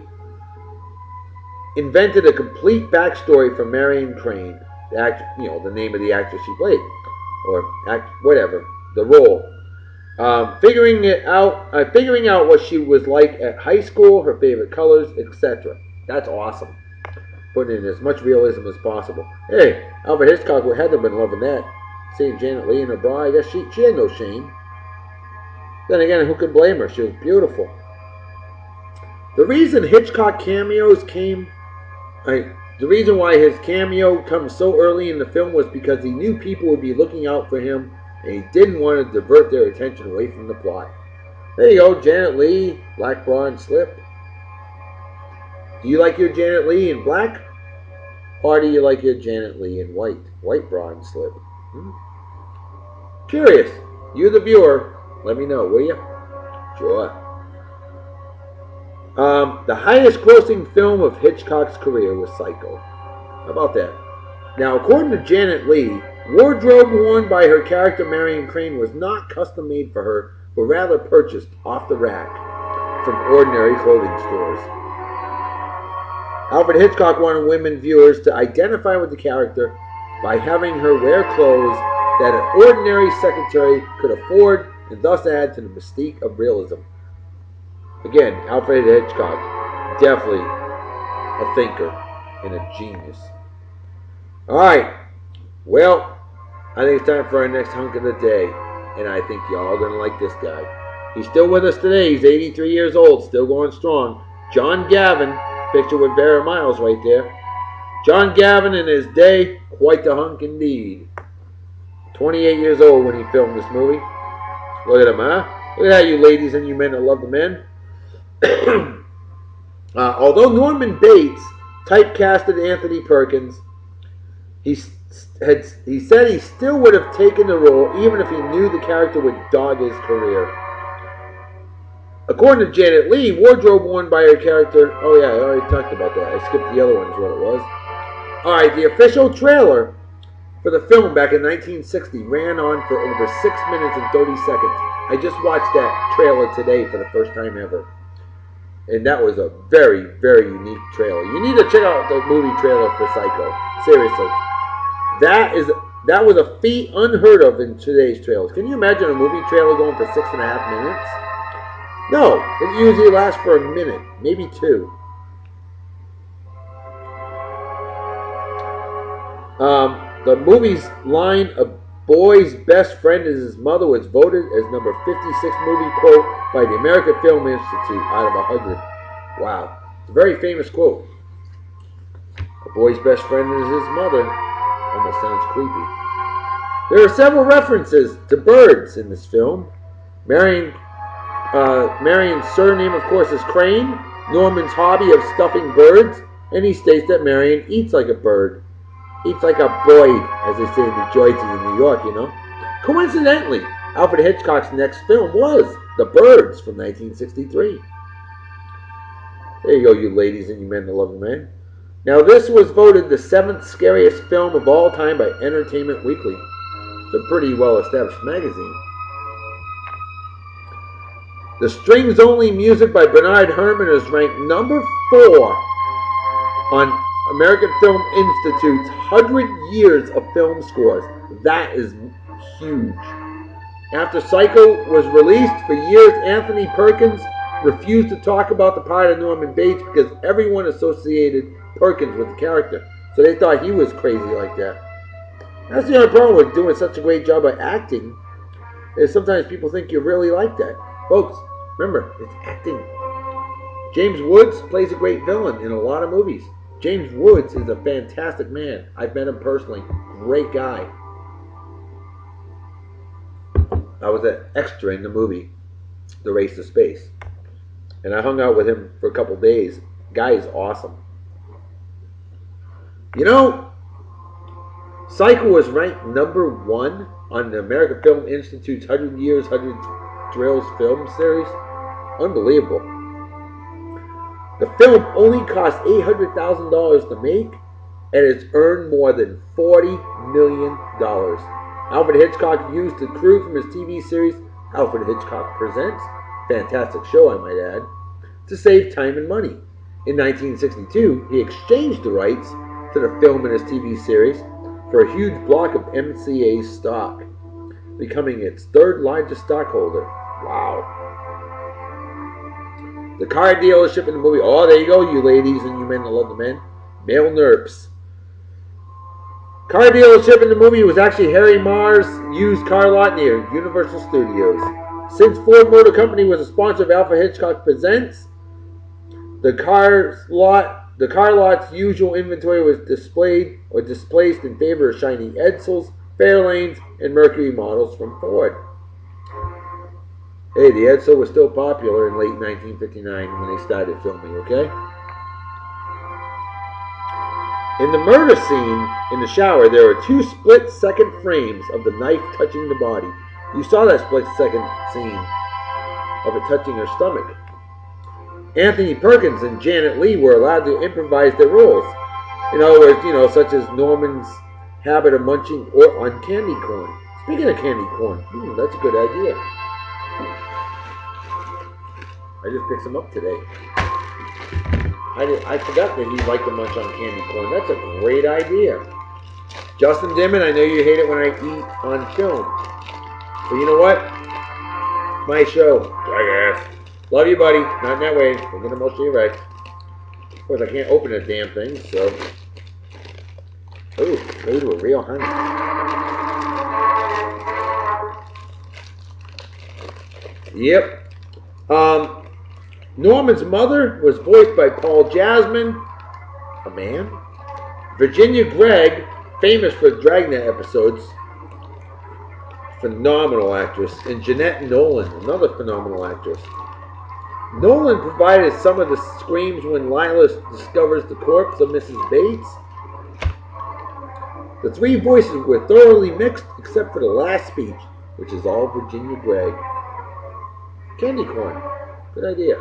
invented a complete backstory for Marion Crane, the name of the actress she played, or whatever, the role. Figuring out what she was like at high school, her favorite colors, etc. That's awesome. Putting in as much realism as possible. Hey, Alfred Hitchcock had to have been loving that. Seeing Janet Leigh in her bra, I guess she had no shame. Then again, who could blame her? She was beautiful. The reason Hitchcock cameos the reason why his cameo comes so early in the film was because he knew people would be looking out for him, and he didn't want to divert their attention away from the plot. There you go, Janet Leigh, black bra and slip. Do you like your Janet Leigh in black? Or do you like your Janet Leigh in white bra and slip? Curious. You, the viewer, let me know, will you? Sure. The highest grossing film of Hitchcock's career was Psycho. How about that? Now, according to Janet Leigh, wardrobe worn by her character Marion Crane was not custom made for her, but rather purchased off the rack from ordinary clothing stores. Alfred Hitchcock wanted women viewers to identify with the character by having her wear clothes that an ordinary secretary could afford, and thus add to the mystique of realism. Again, Alfred Hitchcock, definitely a thinker and a genius. Alright, well, I think it's time for our next hunk of the day, and I think y'all are going to like this guy. He's still with us today. He's 83 years old, still going strong. John Gavin, picture with Vera Miles right there. John Gavin in his day, quite the hunk indeed. 28 years old when he filmed this movie. Look at him, huh? Look at that, you ladies and you men that love the men. Although Norman Bates typecasted Anthony Perkins, he said he still would have taken the role even if he knew the character would dog his career. According to Janet Leigh, wardrobe worn by her character... Oh yeah, I already talked about that. I skipped the other one is what it was. Alright, the official trailer for the film back in 1960 ran on for over 6 minutes and 30 seconds. I just watched that trailer today for the first time ever. And that was a very, very unique trailer. You need to check out the movie trailer for Psycho. Seriously. That was a feat unheard of in today's trailers. Can you imagine a movie trailer going for 6.5 minutes? No, it usually lasts for a minute, maybe 2. The movie's line, "A boy's best friend is his mother," was voted as number 56 movie quote by the American Film Institute out of 100. Wow. It's a very famous quote. A boy's best friend is his mother. Almost sounds creepy. There are several references to birds in this film. Marion's surname, of course, is Crane. Norman's hobby of stuffing birds, and he states that Marion eats like a bird. Eats like a bird, as they say in New Jersey and New York, you know. Coincidentally, Alfred Hitchcock's next film was The Birds from 1963. There you go, you ladies and you men that love the man. Now, this was voted the 7th scariest film of all time by Entertainment Weekly. It's a pretty well-established magazine. The strings-only music by Bernard Herrmann is ranked number 4 on American Film Institute's 100 Years of Film Scores. That is huge. After Psycho was released, for years Anthony Perkins refused to talk about the part of Norman Bates because everyone associated Perkins with the character. So they thought he was crazy like that. That's the only problem with doing such a great job at acting, is sometimes people think you're really like that. Folks, remember, it's acting. James Woods plays a great villain in a lot of movies. James Woods is a fantastic man. I've met him personally. Great guy. I was an extra in the movie, The Race to Space. And I hung out with him for a couple days. Guy is awesome. You know, Psycho was ranked number 1 on the American Film Institute's 100 Years, 100 Thrills film series. Unbelievable. The film only cost $800,000 to make, and it's earned more than $40 million. Alfred Hitchcock used the crew from his TV series, Alfred Hitchcock Presents, fantastic show I might add, to save time and money. In 1962, he exchanged the rights to the film and his TV series for a huge block of MCA stock, becoming its 3rd largest stockholder. Wow. The car dealership in the movie, oh, there you go, you ladies and you men that love the men. Male nerps. Car dealership in the movie was actually Harry Marr's used car lot near Universal Studios. Since Ford Motor Company was a sponsor of Alfred Hitchcock Presents, the car lot's usual inventory was displayed or displaced in favor of shiny Edsels, Fairlanes, and Mercury models from Ford. Hey, the Edsel was still popular in late 1959 when they started filming, okay? In the murder scene in the shower, there are 2 split-second frames of the knife touching the body. You saw that split-second scene of it touching her stomach. Anthony Perkins and Janet Leigh were allowed to improvise their roles. In other words, you know, such as Norman's habit of munching on candy corn. Speaking of candy corn, that's a good idea. I just picked some up today. I forgot that he liked to munch on candy corn. That's a great idea. Justin Dimon, I know you hate it when I eat on film. But you know what? My show. Jackass. Love you, buddy. Not in that way. We're going to mostly right. Of course, I can't open that damn thing, so. Ooh, those were real honey. Yep. Norman's mother was voiced by Paul Jasmine, a man. Virginia Gregg, famous for Dragnet episodes, phenomenal actress. And Jeanette Nolan, another phenomenal actress. Nolan provided some of the screams when Lila discovers the corpse of Mrs. Bates. The 3 voices were thoroughly mixed except for the last speech, which is all Virginia Gregg. Candy corn. Good idea.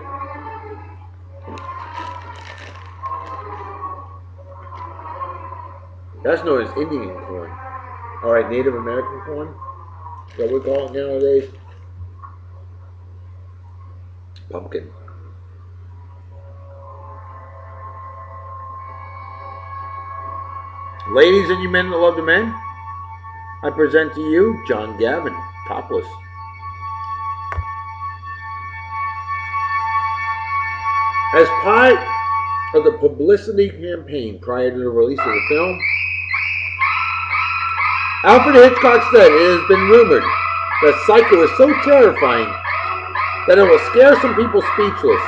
That's known as Indian corn. All right, Native American corn. Is that what we call it nowadays? Pumpkin. Ladies and you men that love the men, I present to you John Gavin, topless. As part of the publicity campaign prior to the release of the film, Alfred Hitchcock said it has been rumored that Psycho is so terrifying that it will scare some people speechless.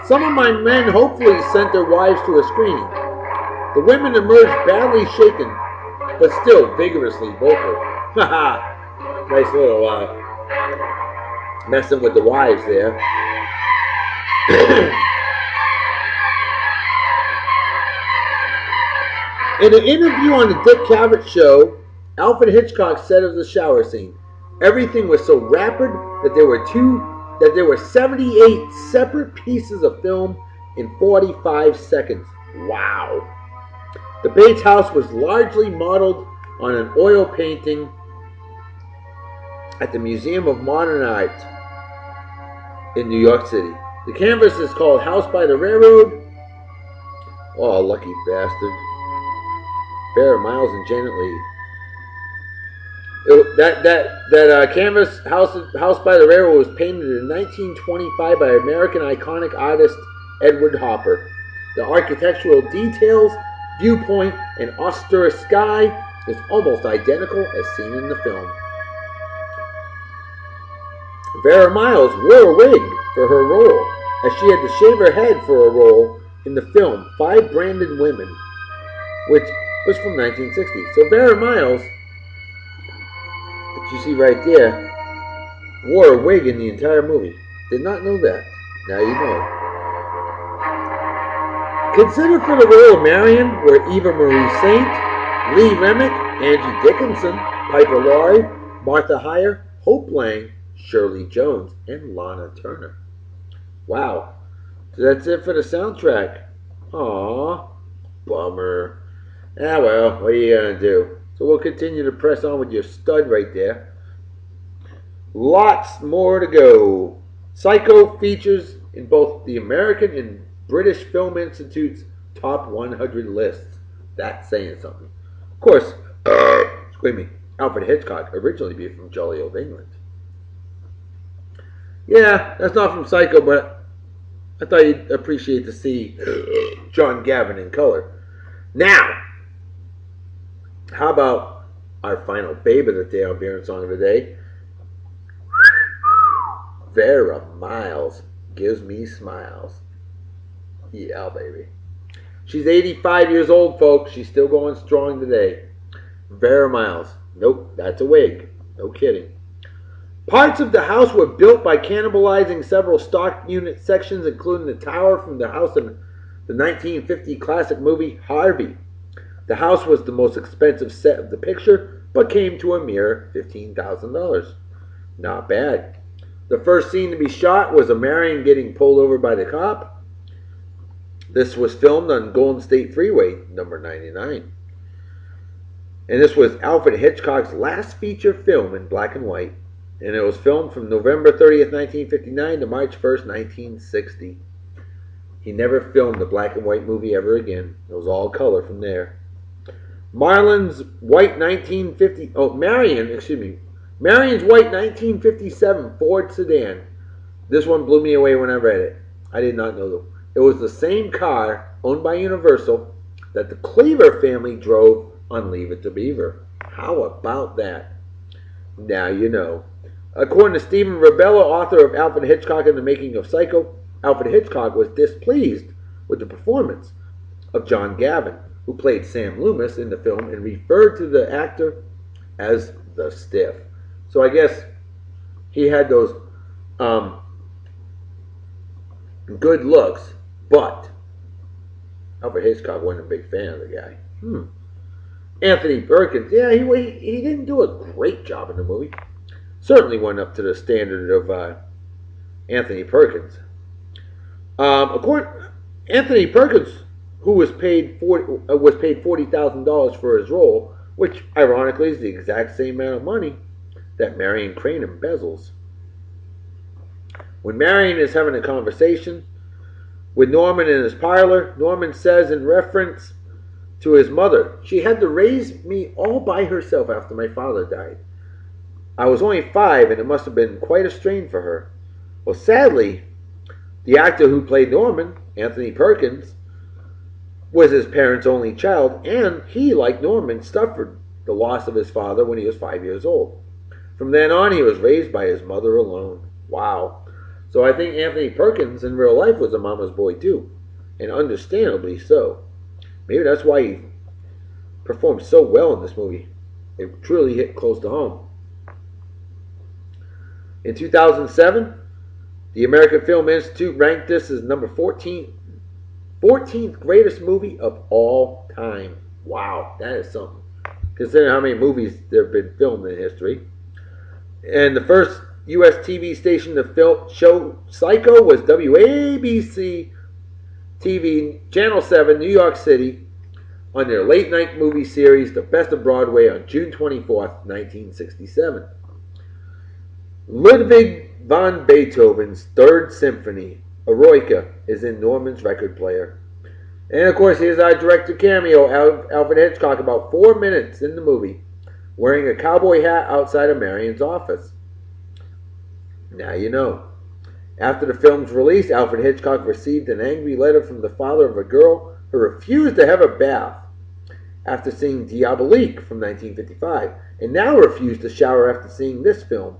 Some of my men hopefully sent their wives to a screening. The women emerged badly shaken, but still vigorously vocal. Haha, nice little messing with the wives there. In an interview on the Dick Cavett Show, Alfred Hitchcock said of the shower scene, everything was so rapid that there were 78 separate pieces of film in 45 seconds. Wow. The Bates house was largely modeled on an oil painting at the Museum of Modern Art in New York City. The canvas is called House by the Railroad. Oh, lucky bastard. Vera Miles and Janet Leigh. That canvas House by the Railroad was painted in 1925 by American iconic artist Edward Hopper. The architectural details, viewpoint, and austere sky is almost identical as seen in the film. Vera Miles wore a wig for her role, as she had to shave her head for a role in the film Five Branded Women, which was from 1960. So Vera Miles, that you see right there, wore a wig in the entire movie. Did not know that. Now you know. Considered for the role of Marion were Eva Marie Saint, Lee Remick, Angie Dickinson, Piper Laurie, Martha Heyer, Hope Lang, Shirley Jones, and Lana Turner. Wow. So that's it for the soundtrack. Aww. Bummer. Ah well, what are you gonna do? So we'll continue to press on with your stud right there. Lots more to go. Psycho features in both the American and British Film Institute's top 100 lists. That's saying something. Of course, excuse me, Alfred Hitchcock originally being from jolly old England. Yeah, that's not from Psycho, but I thought you'd appreciate to see John Gavin in color. Now, how about our final babe of the day, our beer and song of the day? Vera Miles gives me smiles. Yeah, baby. She's 85 years old, folks. She's still going strong today. Vera Miles. Nope, that's a wig. No kidding. Parts of the house were built by cannibalizing several stock unit sections, including the tower from the house in the 1950 classic movie Harvey. The house was the most expensive set of the picture, but came to a mere $15,000. Not bad. The first scene to be shot was a Marion getting pulled over by the cop. This was filmed on Golden State Freeway, number 99. And this was Alfred Hitchcock's last feature film in black and white. And it was filmed from November 30th, 1959 to March 1st, 1960. He never filmed a black and white movie ever again. It was all color from there. Marion's white 1957 Ford sedan. This one blew me away when I read it. I did not know that. It was the same car owned by Universal that the Cleaver family drove on Leave It to Beaver. How about that? Now you know. According to Stephen Rebella, author of Alfred Hitchcock and the Making of Psycho, Alfred Hitchcock was displeased with the performance of John Gavin, who played Sam Loomis in the film, and referred to the actor as the Stiff. So I guess he had those good looks, but Alfred Hitchcock wasn't a big fan of the guy. Anthony Perkins, yeah, he didn't do a great job in the movie. Certainly went up to the standard of Anthony Perkins. According Anthony Perkins, who was paid $40,000 for his role, which ironically is the exact same amount of money that Marion Crane embezzles. When Marion is having a conversation with Norman in his parlor, Norman says in reference to his mother, "She had to raise me all by herself after my father died. I was only 5 and it must have been quite a strain for her." Well, sadly, the actor who played Norman, Anthony Perkins, was his parents' only child, and he, like Norman, suffered the loss of his father when he was 5 years old. From then on, he was raised by his mother alone. Wow. So I think Anthony Perkins in real life was a mama's boy too, and understandably so. Maybe that's why he performed so well in this movie. It truly hit close to home. In 2007, the American Film Institute ranked this as number 14th greatest movie of all time. Wow, that is something. Considering how many movies there have been filmed in history. And the first U.S. TV station to show Psycho was WABC TV, Channel 7, New York City, on their late night movie series, The Best of Broadway, on June 24th, 1967. Ludwig van Beethoven's Third Symphony, Eroica, is in Norman's record player. And of course, here's our director cameo, Alfred Hitchcock, about 4 minutes in the movie, wearing a cowboy hat outside of Marion's office. Now you know. After the film's release, Alfred Hitchcock received an angry letter from the father of a girl who refused to have a bath after seeing Diabolique from 1955, and now refused to shower after seeing this film.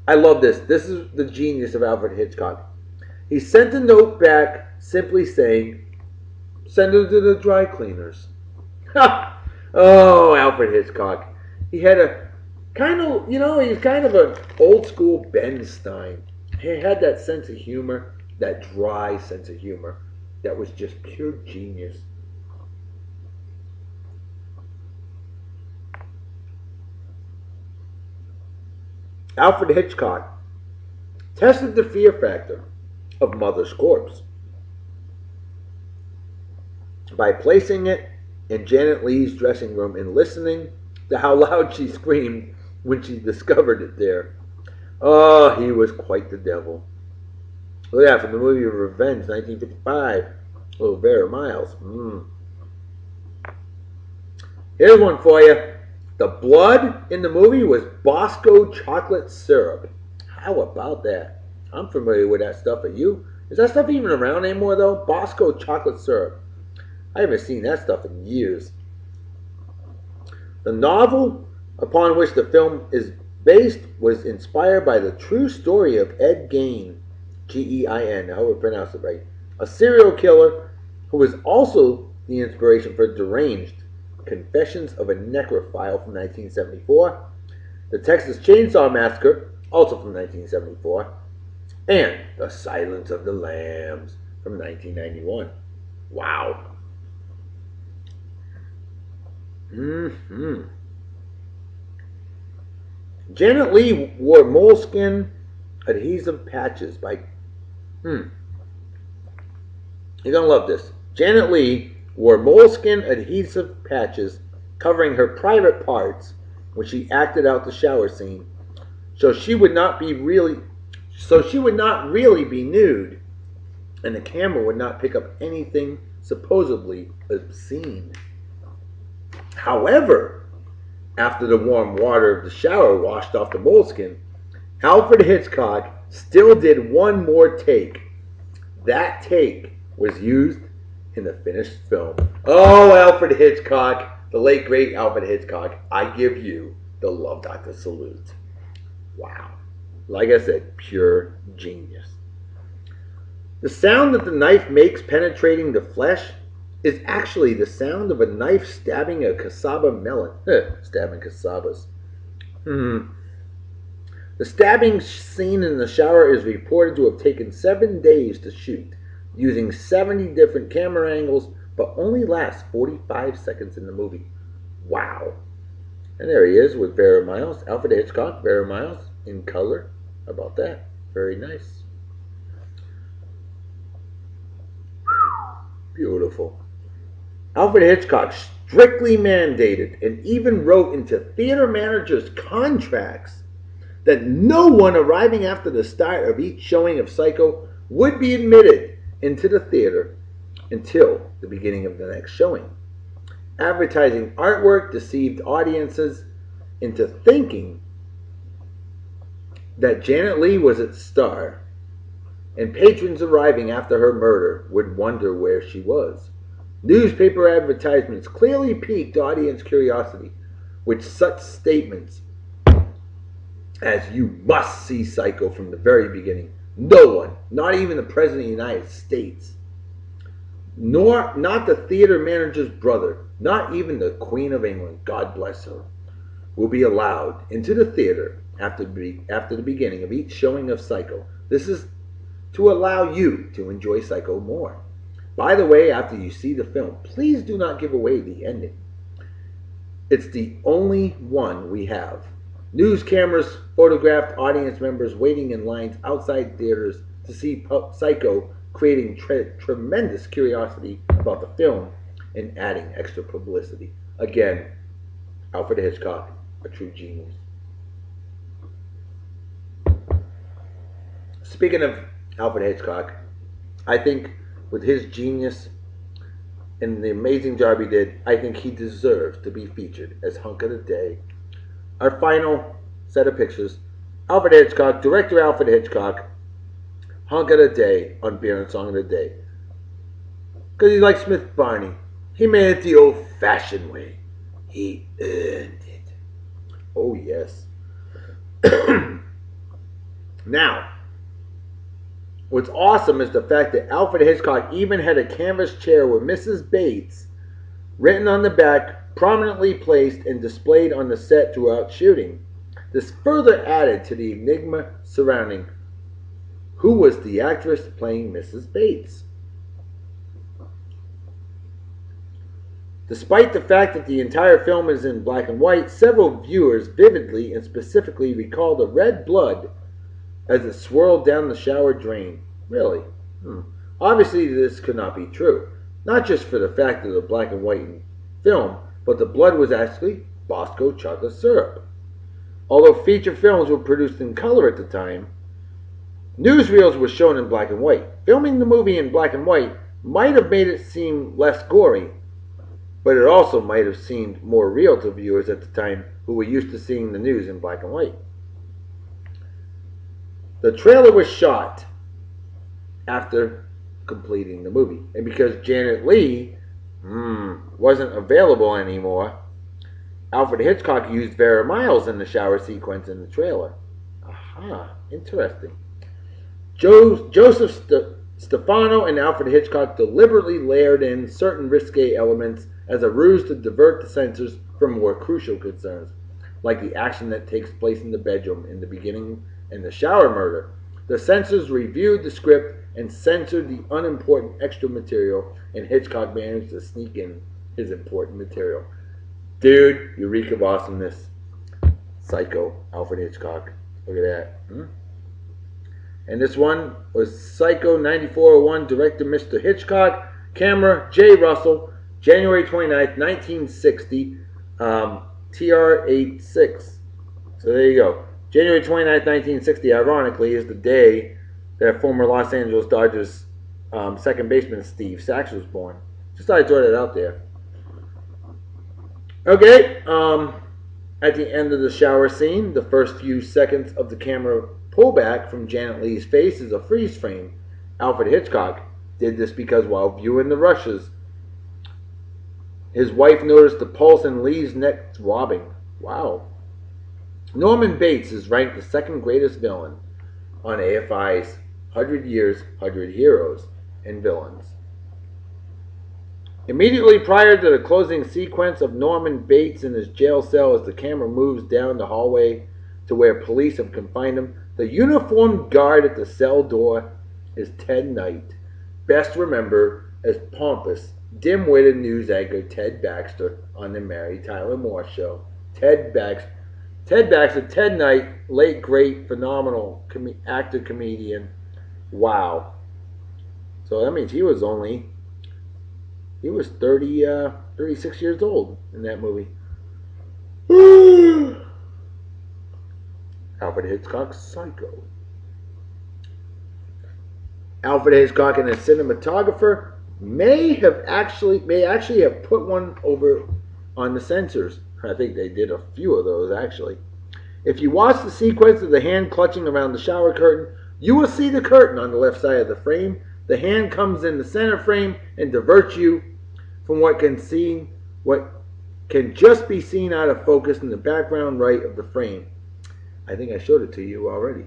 I love this. This is the genius of Alfred Hitchcock. He sent a note back simply saying, "Send it to the dry cleaners." Oh, Alfred Hitchcock. He had a kind of, he's kind of an old school Ben Stein. He had that sense of humor, that dry sense of humor, that was just pure genius. Alfred Hitchcock tested the fear factor of Mother's corpse by placing it in Janet Leigh's dressing room and listening to how loud she screamed when she discovered it there. Oh, he was quite the devil. Look at that, from the movie Revenge, 1955. Little Vera Miles. Here's one for you. The blood in the movie was Bosco chocolate syrup. How about that? I'm familiar with that stuff. Are you? Is that stuff even around anymore, though? Bosco chocolate syrup. I haven't seen that stuff in years. The novel upon which the film is based was inspired by the true story of Ed Gein, Gein, I hope I pronounced it right, a serial killer who was also the inspiration for Deranged, Confessions of a Necrophile from 1974, The Texas Chainsaw Massacre, also from 1974, and The Silence of the Lambs from 1991. Wow. Janet Leigh wore moleskin adhesive patches by... You're going to love this. Janet Leigh wore moleskin adhesive patches covering her private parts when she acted out the shower scene, so she would not really be nude, and the camera would not pick up anything supposedly obscene. However, after the warm water of the shower washed off the moleskin, Alfred Hitchcock still did one more take. That take was used in the finished film. Oh, Alfred Hitchcock, the late great Alfred Hitchcock, I give you the Love Doctor salute. Wow. Like I said, pure genius. The sound that the knife makes penetrating the flesh is actually the sound of a knife stabbing a cassava melon. Stabbing cassavas. The stabbing scene in the shower is reported to have taken 7 days to shoot, using 70 different camera angles, but only lasts 45 seconds in the movie. Wow. And there he is with Vera Miles. Alfred Hitchcock, Vera Miles, in color. How about that? Very nice. Beautiful. Alfred Hitchcock strictly mandated and even wrote into theater managers' contracts that no one arriving after the start of each showing of Psycho would be admitted into the theater until the beginning of the next showing. Advertising artwork deceived audiences into thinking that Janet Leigh was its star, and patrons arriving after her murder would wonder where she was. Newspaper advertisements clearly piqued audience curiosity with such statements as "You must see Psycho from the very beginning." No one, not even the President of the United States, not the theater manager's brother, not even the Queen of England, God bless her, will be allowed into the theater after the beginning of each showing of Psycho. This is to allow you to enjoy Psycho more. By the way, after you see the film, please do not give away the ending. It's the only one we have. News cameras photographed audience members waiting in lines outside theaters to see Psycho, creating tremendous curiosity about the film and adding extra publicity. Again, Alfred Hitchcock, a true genius. Speaking of Alfred Hitchcock, I think with his genius and the amazing job he did, I think he deserves to be featured as Hunk of the Day. Our final set of pictures, Alfred Hitchcock, director Alfred Hitchcock, Hunk of the Day on Beer and Song of the Day. Because he's like Smith Barney. He made it the old-fashioned way. He earned it. Oh, yes. Now, what's awesome is the fact that Alfred Hitchcock even had a canvas chair with Mrs. Bates written on the back, prominently placed and displayed on the set throughout shooting. This further added to the enigma surrounding who was the actress playing Mrs. Bates. Despite the fact that the entire film is in black and white, several viewers vividly and specifically recall the red blood as it swirled down the shower drain. Really? Obviously, this could not be true. Not just for the fact of the black and white film, but the blood was actually Bosco chocolate syrup. Although feature films were produced in color at the time, newsreels were shown in black and white. Filming the movie in black and white might have made it seem less gory, but it also might have seemed more real to viewers at the time who were used to seeing the news in black and white. The trailer was shot after completing the movie, and because Janet Leigh wasn't available anymore, Alfred Hitchcock used Vera Miles in the shower sequence in the trailer. Aha, interesting. Joseph Stefano and Alfred Hitchcock deliberately layered in certain risque elements as a ruse to divert the censors from more crucial concerns, like the action that takes place in the bedroom in the beginning and the shower murder. The censors reviewed the script and censored the unimportant extra material, and Hitchcock managed to sneak in his important material. Dude, eureka of awesomeness. Psycho, Alfred Hitchcock. Look at that. And this one was Psycho 9401, director Mr. Hitchcock, camera J. Russell, January 29th, 1960, TR86. So there you go. January 29th, 1960, ironically, is the day that former Los Angeles Dodgers second baseman Steve Sax was born. Just thought I'd throw that out there. Okay, at the end of the shower scene, the first few seconds of the camera pullback from Janet Leigh's face is a freeze frame. Alfred Hitchcock did this because while viewing the rushes, his wife noticed the pulse in Leigh's neck throbbing. Wow. Norman Bates is ranked the second greatest villain on AFI's 100 Years, 100 Heroes and Villains. Immediately prior to the closing sequence of Norman Bates in his jail cell as the camera moves down the hallway to where police have confined him, the uniformed guard at the cell door is Ted Knight, best remembered as pompous, dim-witted news anchor Ted Baxter on the Mary Tyler Moore Show. Ted Baxter, Ted Knight, late great, phenomenal actor, comedian. Wow. So that means he was only He was 36 years old in that movie. Alfred Hitchcock's Psycho. Alfred Hitchcock and his cinematographer may actually have put one over on the censors. I think they did a few of those actually. If you watch the sequence of the hand clutching around the shower curtain, you will see the curtain on the left side of the frame. The hand comes in the center frame and diverts you from what can just be seen out of focus in the background right of the frame. I think I showed it to you already.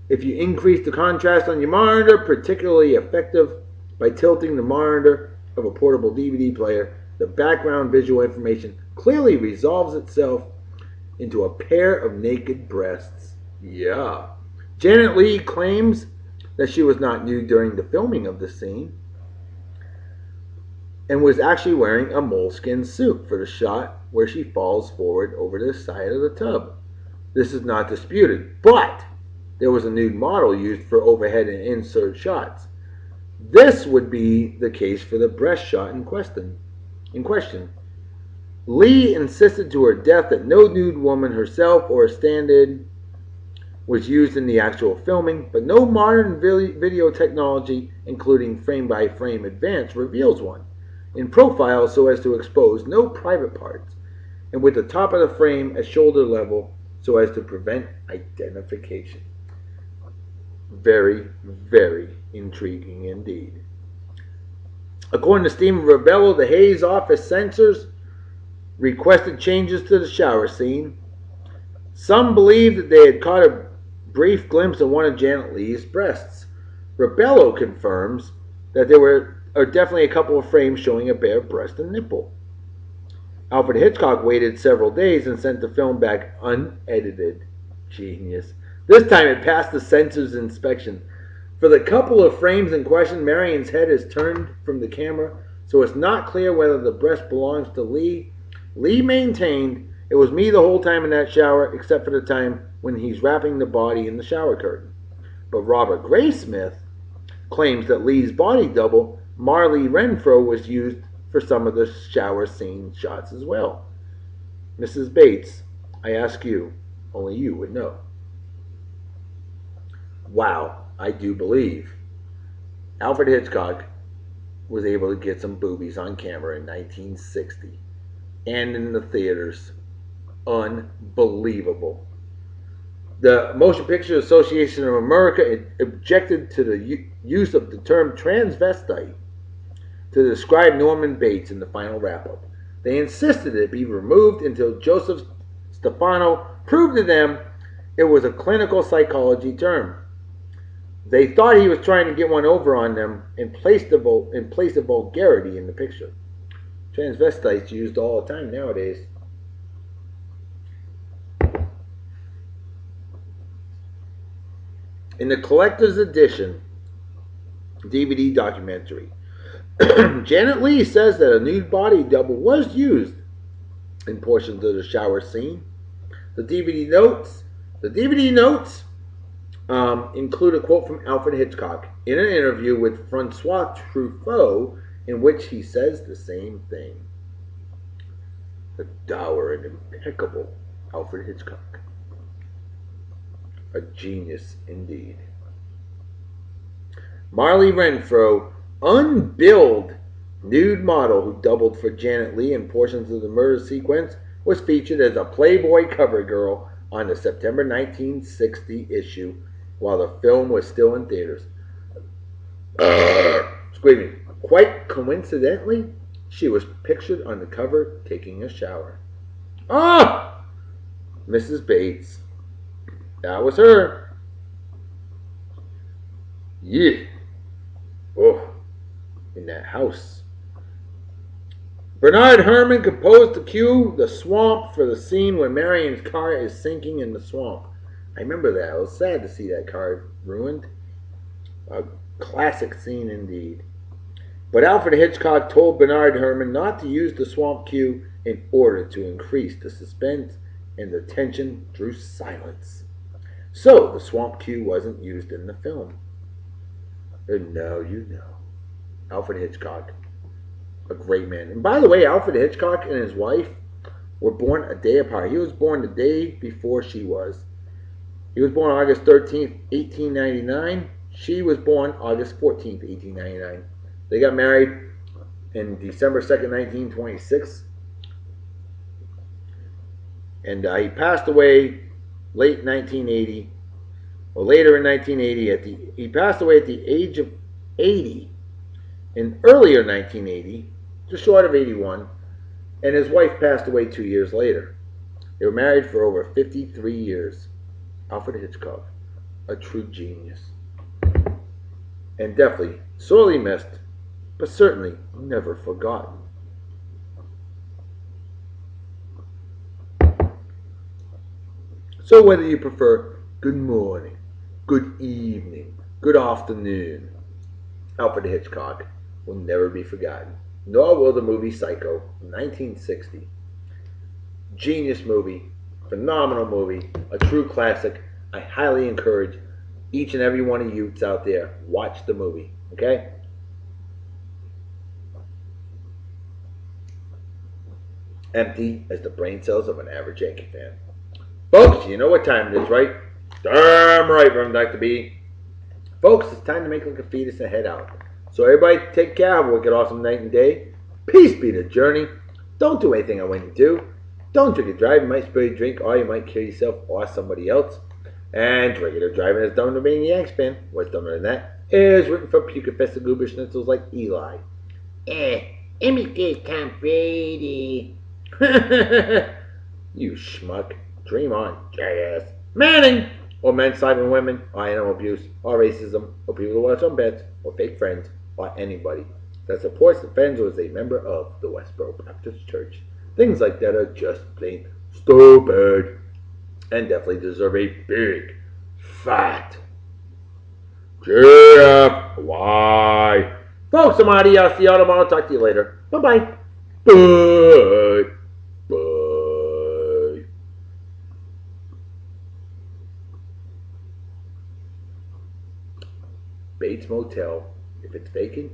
If you increase the contrast on your monitor, particularly effective by tilting the monitor of a portable DVD player, the background visual information clearly resolves itself into a pair of naked breasts. Yeah. Janet Leigh claims that she was not nude during the filming of the scene and was actually wearing a moleskin suit for the shot where she falls forward over the side of the tub. This is not disputed, but there was a nude model used for overhead and insert shots. This would be the case for the breast shot in question. Leigh insisted to her death that no nude woman, herself or a stand-in, was used in the actual filming, but no modern video technology, including frame-by-frame advance, reveals one in profile so as to expose no private parts, and with the top of the frame at shoulder level so as to prevent identification. Very, very intriguing indeed. According to Stephen Rebello, the Hays office censors requested changes to the shower scene. Some believed that they had caught a brief glimpse of one of Janet Leigh's breasts. Rebello confirms that there are definitely a couple of frames showing a bare breast and nipple. Alfred Hitchcock waited several days and sent the film back unedited. Genius. This time it passed the censor's inspection. For the couple of frames in question, Marion's head is turned from the camera, so it's not clear whether the breast belongs to Leigh. Leigh maintained, "It was me the whole time in that shower, except for the time when he's wrapping the body in the shower curtain." But Robert Graysmith claims that Leigh's body double, Marlee Renfro, was used for some of the shower scene shots as well. Mrs. Bates, I ask you, only you would know. Wow, I do believe Alfred Hitchcock was able to get some boobies on camera in 1960 and in the theaters. Unbelievable. The Motion Picture Association of America objected to the use of the term transvestite to describe Norman Bates in the final wrap-up. They insisted it be removed until Joseph Stefano proved to them it was a clinical psychology term. They thought he was trying to get one over on them and placed a vulgarity in the picture. Transvestites used all the time nowadays. In the collector's edition DVD documentary, Janet Leigh says that a nude body double was used in portions of the shower scene. The DVD notes include a quote from Alfred Hitchcock in an interview with Francois Truffaut, in which he says the same thing. The dour and impeccable Alfred Hitchcock. A genius indeed. Marlee Renfro, unbilled nude model who doubled for Janet Leigh in portions of the murder sequence, was featured as a Playboy cover girl on the September 1960 issue while the film was still in theaters. Excuse me. Quite coincidentally, she was pictured on the cover taking a shower. Ah! Mrs. Bates. That was her. Yeah. Oh, in that house. Bernard Herrmann composed the cue, The Swamp, for the scene where Marion's car is sinking in the swamp. I remember that. It was sad to see that car ruined. A classic scene indeed. But Alfred Hitchcock told Bernard Herrmann not to use the swamp cue in order to increase the suspense, and the tension drew silence. So the swamp cue wasn't used in the film. And now you know. Alfred Hitchcock. a great man. And by the way, Alfred Hitchcock and his wife were born a day apart. He was born the day before she was. He was born August 13th, 1899. She was born August 14th, 1899. They got married in December 2nd, 1926. And he passed away late 1980, or later in 1980. He passed away at the age of 80 in earlier 1980, just short of 81, and his wife passed away 2 years later. They were married for over 53 years. Alfred Hitchcock, a true genius. And definitely sorely missed, but certainly never forgotten. So whether you prefer good morning, good evening, good afternoon, Alfred Hitchcock will never be forgotten. Nor will the movie Psycho, 1960. Genius movie, phenomenal movie, a true classic. I highly encourage each and every one of you out there, watch the movie, okay? Empty as the brain cells of an average Yankee fan. Folks, you know what time it is, right? Damn right, Reverend Dr. B. Folks, it's time to make like a fetus and head out. So everybody take care, have a wicked awesome night and day. Peace be the journey. Don't do anything I want you to do. Don't drink and drive. You might spill your drink, or you might kill yourself or somebody else. And regular driving is dumb to maniacs, man. What's dumber than that? Is written for puke-infested goober schnitzels like Eli. Imitate Tom Brady. You schmuck. Dream on, jackass. Manning! Or men siding women, or animal abuse, or racism, or people who watch on bets, or fake friends, or anybody that supports, defends, or is a member of the Westboro Baptist Church. Things like that are just plain stupid. And definitely deserve a big, fat GFY. Folks, I'm out of here. I'll see y'all tomorrow. Talk to you later. Bye-bye. Bye. Bye. Bates Motel. If it's vacant,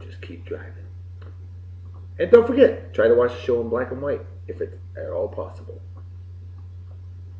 just keep driving. And don't forget, try to watch the show in black and white if it's at all possible.